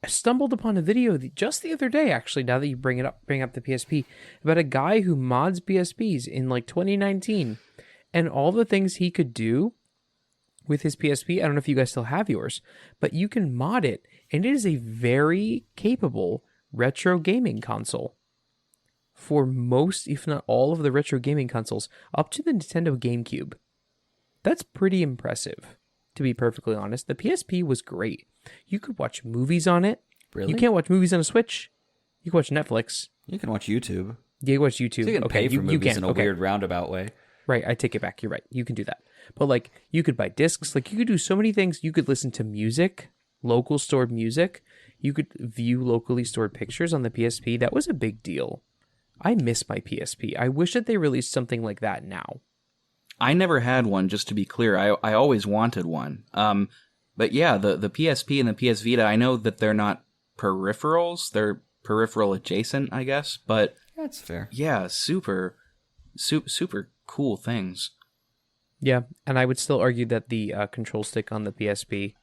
stumbled upon a video just the other day, actually, now that you bring up the PSP, about a guy who mods PSPs in like 2019, and all the things he could do with his PSP. I don't know if you guys still have yours, but you can mod it, and it is a very capable retro gaming console. For most, if not all, of the retro gaming consoles, up to the Nintendo GameCube. That's pretty impressive, to be perfectly honest. The PSP was great. You could watch movies on it. Really? You can't watch movies on a Switch. You can watch Netflix. You can watch YouTube. You can watch YouTube. So you can pay for movies in a Okay. weird roundabout way. Right, I take it back. You're right. You can do that. But like, you could buy discs. Like, you could do so many things. You could listen to music, local stored music. You could view locally stored pictures on the PSP. That was a big deal. I miss my PSP. I wish that they released something like that now. I never had one, just to be clear. I always wanted one. But yeah, the PSP and the PS Vita, I know that they're not peripherals. They're peripheral adjacent, I guess. But That's fair. yeah, super cool things. Yeah, and I would still argue that the control stick on the PSP...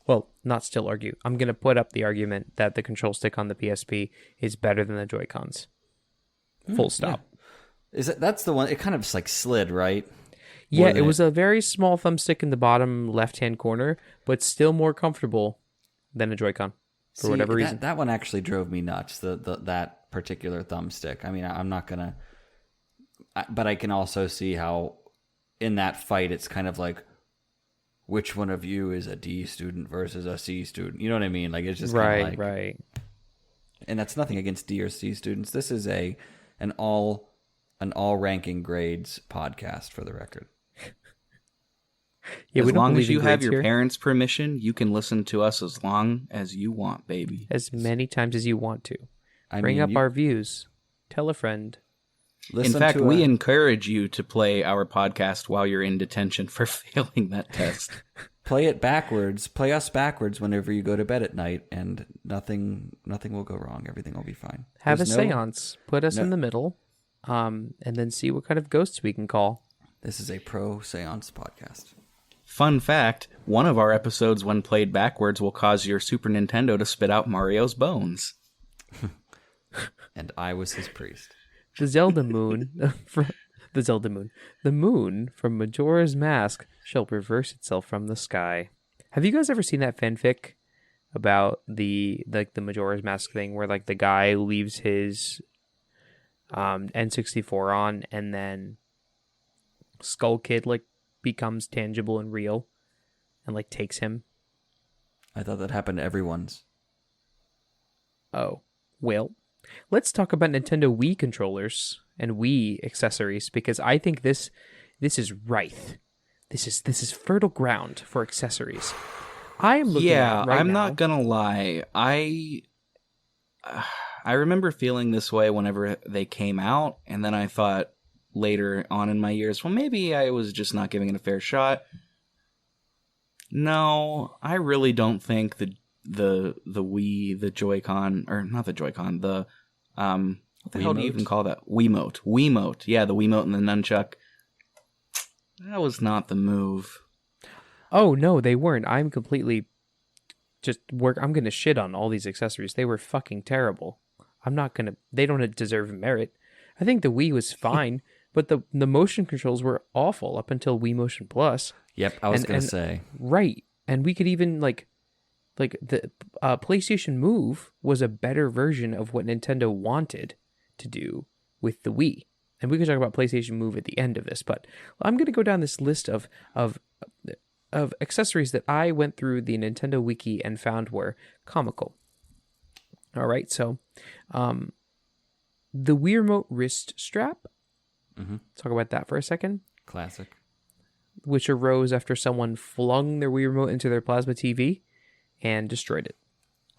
Well, not still argue. I'm going to put up the argument that the control stick on the PSP is better than the Joy-Cons. Full stop. Yeah. That's the one? It kind of like slid, right? Yeah, it was a very small thumbstick in the bottom left-hand corner, but still more comfortable than a Joy-Con for whatever reason. That one actually drove me nuts. That particular thumbstick. I mean, I'm not gonna, but I can also see how in that fight it's kind of like, which one of you is a D student versus a C student? You know what I mean? Like it's just kind of like, right. And that's nothing against D or C students. This is an all ranking grades podcast, for the record. Yeah, As long as you have your parents' permission, you can listen to us as long as you want, baby. As many times as you want to. Bring mean, up our views. Tell a friend. In fact, we encourage you to play our podcast while you're in detention for failing that test. Play it backwards. Play us backwards whenever you go to bed at night, and nothing will go wrong. Everything will be fine. Have a seance. Put us in the middle, and then see what kind of ghosts we can call. This is a pro seance podcast. Fun fact, one of our episodes when played backwards will cause your Super Nintendo to spit out Mario's bones. And I was his priest. The Zelda moon, the moon from Majora's Mask shall reverse itself from the sky. Have you guys ever seen that fanfic about the Majora's Mask thing, where like the guy leaves his N64 on, and then Skull Kid like becomes tangible and real, and like takes him? I thought that happened to everyone's. Oh, well. Let's talk about Nintendo Wii controllers and Wii accessories, because I think this is rife. This is fertile ground for accessories. I am looking Yeah, at right I'm now. not gonna lie. I remember feeling this way whenever they came out, and then I thought later on in my years, well, maybe I was just not giving it a fair shot. No, I really don't think the Wii, the Joy-Con, or not the Joy-Con, the what the hell do you even call that? Wiimote. Yeah, the Wiimote and the nunchuck. That was not the move. Oh no, they weren't. I'm completely I'm gonna shit on all these accessories. They were fucking terrible. They don't deserve merit. I think the Wii was fine, but the motion controls were awful up until Wii Motion Plus. Yep, I was going to say. Right. And we could even like the PlayStation Move was a better version of what Nintendo wanted to do with the Wii. And we could talk about PlayStation Move at the end of this, but I'm going to go down this list of accessories that I went through the Nintendo Wiki and found were comical. All right, so the Wii Remote wrist strap. Mm-hmm. Talk about that for a second. Classic. Which arose after someone flung their Wii Remote into their plasma TV and destroyed it.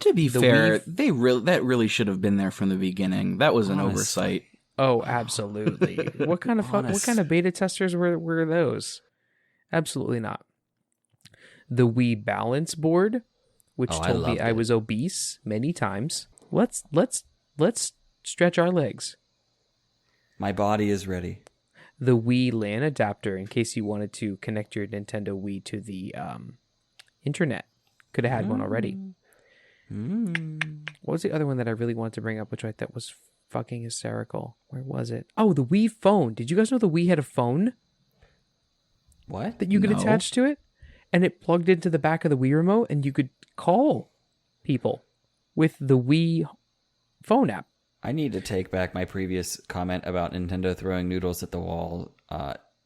To be fair, that really should have been there from the beginning. That was an oversight. Oh, absolutely. What kind of beta testers were those? Absolutely not. The Wii balance board, which told me I was obese many times. Let's stretch our legs. My body is ready. The Wii LAN adapter, in case you wanted to connect your Nintendo Wii to the internet. Could have had one already. What was the other one that I really wanted to bring up, which I thought was fucking hysterical? Where was it? Oh, the Wii phone. Did you guys know the Wii had a phone? What? That you could attach to it? And it plugged into the back of the Wii remote, and you could call people with the Wii phone app. I need to take back my previous comment about Nintendo throwing noodles at the wall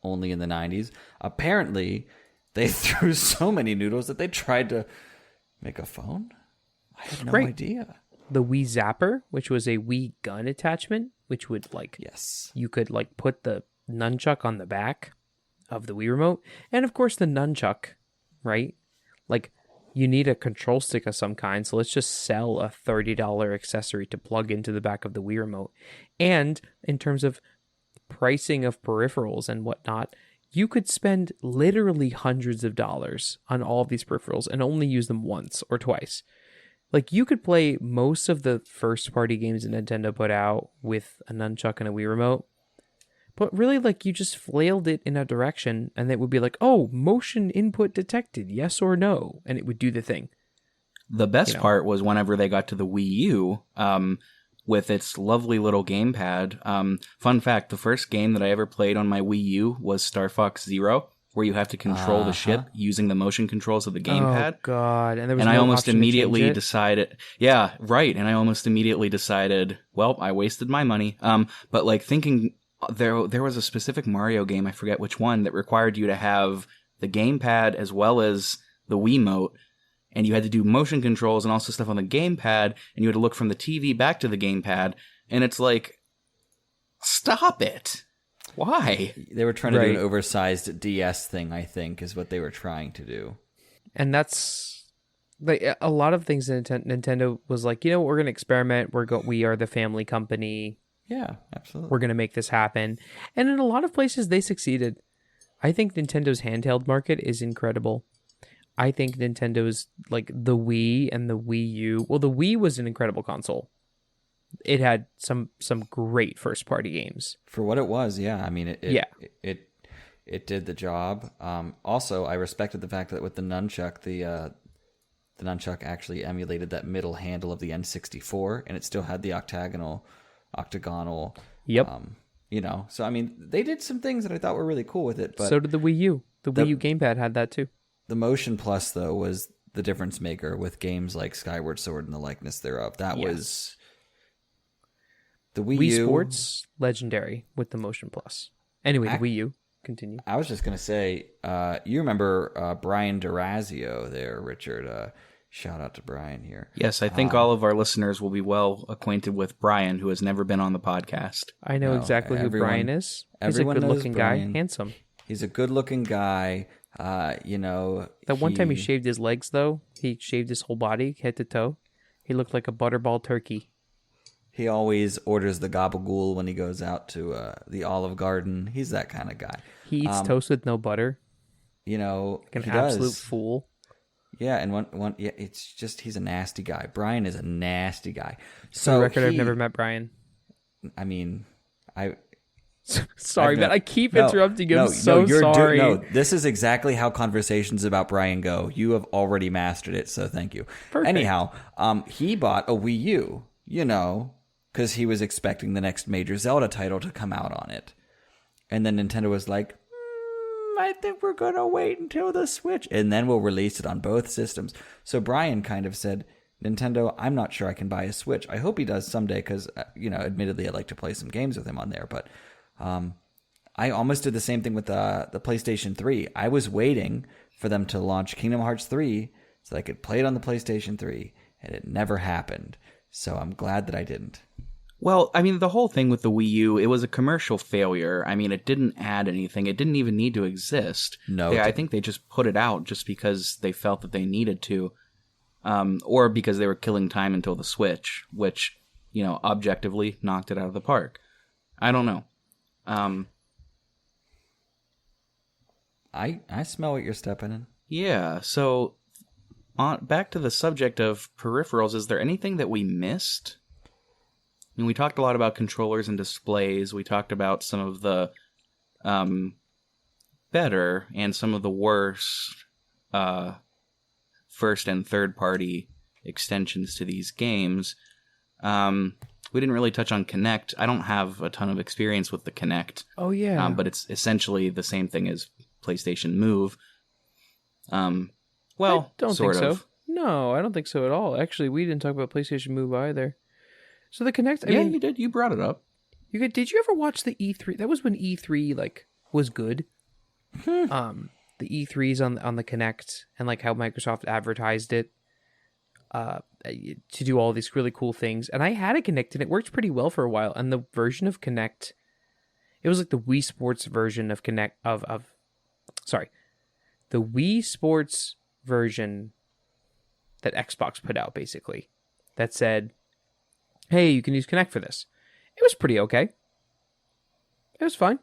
only in the 90s. Apparently, they threw so many noodles that they tried to make a phone? I had no idea. The Wii Zapper, which was a Wii gun attachment, which would you could put the nunchuck on the back of the Wii remote. And of course the nunchuck, right? You need a control stick of some kind, so let's just sell a $30 accessory to plug into the back of the Wii remote. And in terms of pricing of peripherals and whatnot, you could spend literally hundreds of dollars on all of these peripherals and only use them once or twice. You could play most of the first-party games that Nintendo put out with a nunchuck and a Wii remote, but really, you just flailed it in a direction, and it would be oh, motion input detected, yes or no, and it would do the thing. The best part was whenever they got to the Wii U, with its lovely little gamepad. Fun fact, the first game that I ever played on my Wii U was Star Fox Zero, where you have to control the ship using the motion controls of the gamepad. Oh, God. And I almost immediately decided... Yeah, right. And I almost immediately decided, well, I wasted my money. But thinking... There was a specific Mario game, I forget which one, that required you to have the gamepad as well as the Wiimote, and you had to do motion controls and also stuff on the gamepad, and you had to look from the TV back to the gamepad, and it's stop it. Why? They were trying to do an oversized DS thing, I think, is what they were trying to do. And that's... a lot of things Nintendo was we're going to experiment, we are the family company... Yeah, absolutely. We're going to make this happen. And in a lot of places, they succeeded. I think Nintendo's handheld market is incredible. I think Nintendo's, the Wii and the Wii U... Well, the Wii was an incredible console. It had some great first-party games. For what it was, yeah. I mean, it did the job. Also, I respected the fact that with the nunchuck, the nunchuck actually emulated that middle handle of the N64, and it still had the octagonal... Yep. So I mean, they did some things that I thought were really cool with it, but so did the Wii U. The Wii U gamepad had that too. The Motion Plus, though, was the difference maker with games like Skyward Sword and the likeness thereof. That was the Wii U. Sports, legendary with the Motion Plus. Anyway, the Wii U. Continue. I was just gonna say, you remember Brian DeRazio there, Richard. Shout out to Brian here. Yes, I think all of our listeners will be well acquainted with Brian, who has never been on the podcast. I know exactly who Brian is. He's a good-looking guy, handsome. He's a good-looking guy. That one time he shaved his legs, though. He shaved his whole body, head to toe. He looked like a butterball turkey. He always orders the gabagool when he goes out to the Olive Garden. He's that kind of guy. He eats toast with no butter. Like an absolute fool. Yeah, and it's just he's a nasty guy. Brian is a nasty guy. For the record, I've never met Brian. I mean, Sorry, man. I keep interrupting him. Sorry. This is exactly how conversations about Brian go. You have already mastered it, so thank you. Perfect. Anyhow, he bought a Wii U, because he was expecting the next major Zelda title to come out on it. And then Nintendo was like, I think we're going to wait until the Switch, and then we'll release it on both systems. So Brian kind of said, Nintendo, I'm not sure I can buy a Switch. I hope he does someday because, admittedly, I'd like to play some games with him on there. But I almost did the same thing with the PlayStation 3. I was waiting for them to launch Kingdom Hearts 3 so I could play it on the PlayStation 3, and it never happened. So I'm glad that I didn't. Well, I mean, the whole thing with the Wii U, it was a commercial failure. I mean, it didn't add anything. It didn't even need to exist. No. I think they just put it out just because they felt that they needed to, or because they were killing time until the Switch, which, objectively knocked it out of the park. I don't know. I smell what you're stepping in. Yeah, so back to the subject of peripherals, is there anything that we missed? I mean, we talked a lot about controllers and displays. We talked about some of the better and some of the worse first and third party extensions to these games. We didn't really touch on Kinect. I don't have a ton of experience with the Kinect. Oh, yeah. But it's essentially the same thing as PlayStation Move. Well, I don't sort think of. so. No, I don't think so at all. Actually, we didn't talk about PlayStation Move either. So the Kinect, I mean, you did. You brought it up. Did you ever watch the E3? That was when E3 was good. The E3s on the Kinect and how Microsoft advertised it to do all these really cool things. And I had a Kinect and it worked pretty well for a while. And the version of Kinect, it was like the Wii Sports version of Kinect the Wii Sports version that Xbox put out, basically, that said, hey, you can use Kinect for this. It was pretty okay. It was fine.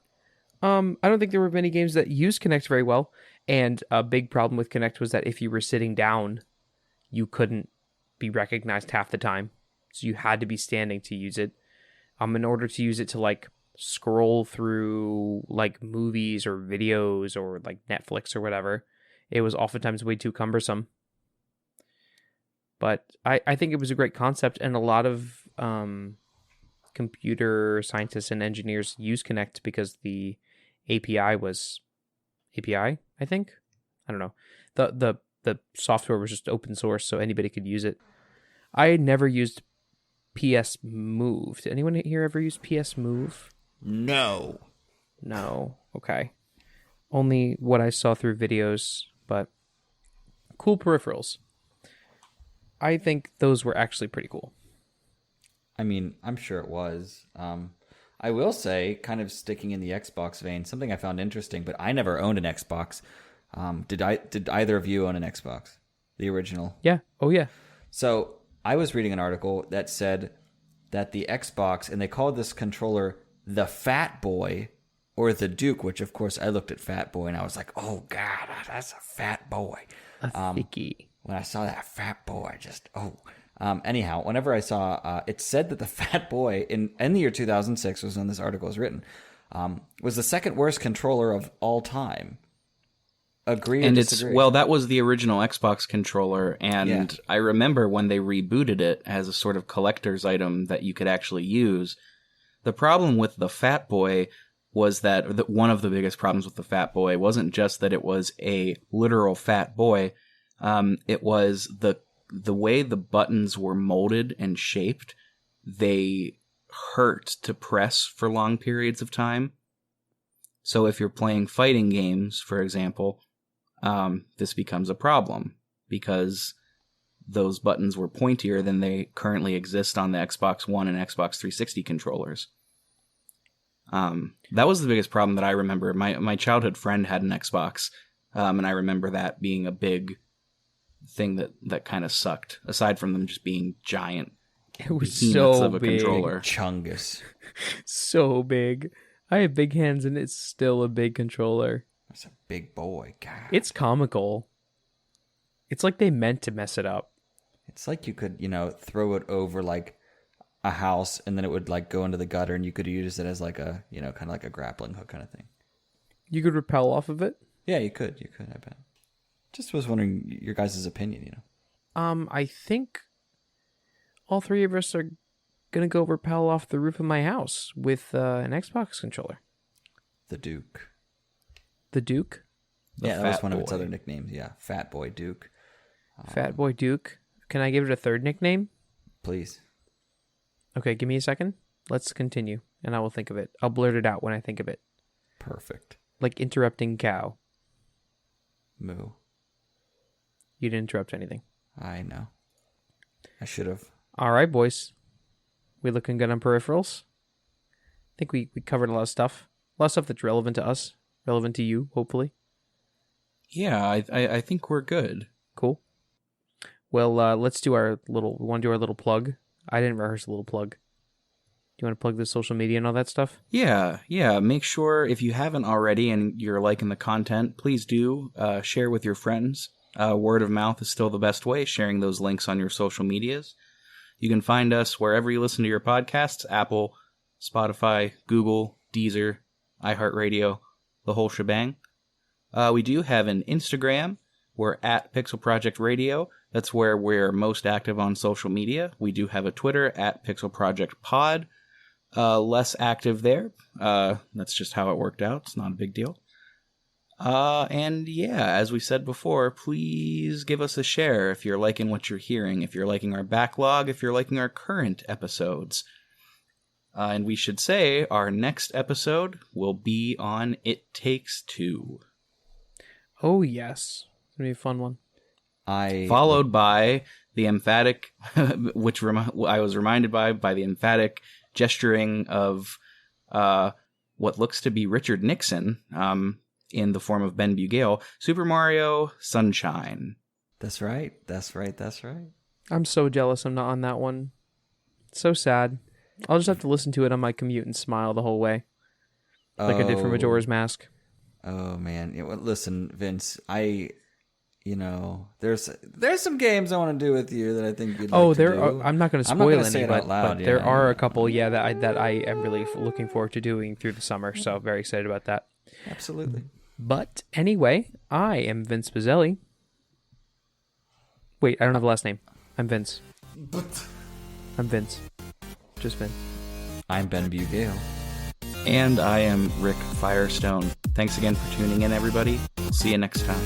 I don't think there were many games that used Kinect very well, and a big problem with Kinect was that if you were sitting down, you couldn't be recognized half the time, so you had to be standing to use it. In order to use it to scroll through movies or videos or Netflix or whatever, it was oftentimes way too cumbersome. But I think it was a great concept, and a lot of computer scientists and engineers use Kinect because the API was API, I think. I don't know. The software was just open source, so anybody could use it. I never used PS Move. Did anyone here ever use PS Move? No. Okay. Only what I saw through videos, but cool peripherals. I think those were actually pretty cool. I mean, I'm sure it was. I will say, kind of sticking in the Xbox vein, something I found interesting, but I never owned an Xbox. Did either of you own an Xbox? The original? Yeah. Oh, yeah. So I was reading an article that said that the Xbox, and they called this controller the Fat Boy or the Duke, which of course I looked at Fat Boy and I was like, oh God, that's a fat boy. A thicky. When I saw that Fat Boy, anyhow, whenever I saw, it said that the Fat Boy in the year 2006 was when this article was written, was the second worst controller of all time. Agree or disagree? That was the original Xbox controller, and I remember when they rebooted it as a sort of collector's item that you could actually use. The problem with the Fat Boy was that one of the biggest problems with the Fat Boy wasn't just that it was a literal fat boy. It was the way the buttons were molded and shaped. They hurt to press for long periods of time. So if you're playing fighting games, for example, this becomes a problem because those buttons were pointier than they currently exist on the Xbox One and Xbox 360 controllers. That was the biggest problem that I remember. My childhood friend had an Xbox, and I remember that being a big thing that kind of sucked, aside from them just being giant It was behemoths so of a big. controller. Chungus. So big. I have big hands and it's still a big controller. That's a big boy. God. It's comical. It's like they meant to mess it up. It's like you could, throw it over like a house and then it would like go into the gutter and you could use it as like a, kind of like a grappling hook kind of thing. You could rappel off of it? Yeah, you could, I bet. Just was wondering your guys' opinion, I think all three of us are gonna go rappel off the roof of my house with an Xbox controller. The Duke. The Duke? Yeah, that was Fat one of its Boy. other nicknames. Yeah, Fat Boy Duke. Fat Boy Duke. Can I give it a third nickname? Please. Okay, give me a second. Let's continue, and I will think of it. I'll blurt it out when I think of it. Perfect. Like interrupting cow. Moo. You didn't interrupt anything. I know. I should have. All right, boys. We looking good on peripherals? I think we covered a lot of stuff. A lot of stuff that's relevant to us. Relevant to you, hopefully. Yeah, I think we're good. Cool. Well, let's do our little... We want to do our little plug? I didn't rehearse a little plug. Do you want to plug the social media and all that stuff? Yeah. Make sure, if you haven't already and you're liking the content, please do share with your friends. Word of mouth is still the best way, sharing those links on your social medias. You can find us wherever you listen to your podcasts, Apple, Spotify, Google, Deezer, iHeartRadio, the whole shebang. We do have an Instagram. We're at pixelprojectradio. That's where we're most active on social media. We do have a Twitter at pixelprojectpod. Less active there. That's just how it worked out. It's not a big deal. And yeah, as we said before, please give us a share if you're liking what you're hearing, if you're liking our backlog, if you're liking our current episodes. And we should say our next episode will be on It Takes Two. Oh, yes. It's going to be a fun one. Followed by the emphatic, which I was reminded by the emphatic gesturing of what looks to be Richard Nixon, in the form of Ben Bugale, Super Mario Sunshine. That's right. I'm so jealous I'm not on that one. So sad. I'll just have to listen to it on my commute and smile the whole way. Like I did for Majora's Mask. Oh, man. Yeah, well, listen, Vince, there's some games I want to do with you that I think you'd like to do. I'm not going to I'm not spoil gonna say any, it out loud, but there yeah. are a couple, that I am really looking forward to doing through the summer, so very excited about that. Absolutely. But anyway, I am Vince Pizzelli. Wait, I don't have a last name. I'm Vince. I'm Vince. Just Vince. I'm Ben Bugale. And I am Rick Firestone. Thanks again for tuning in, everybody. We'll see you next time.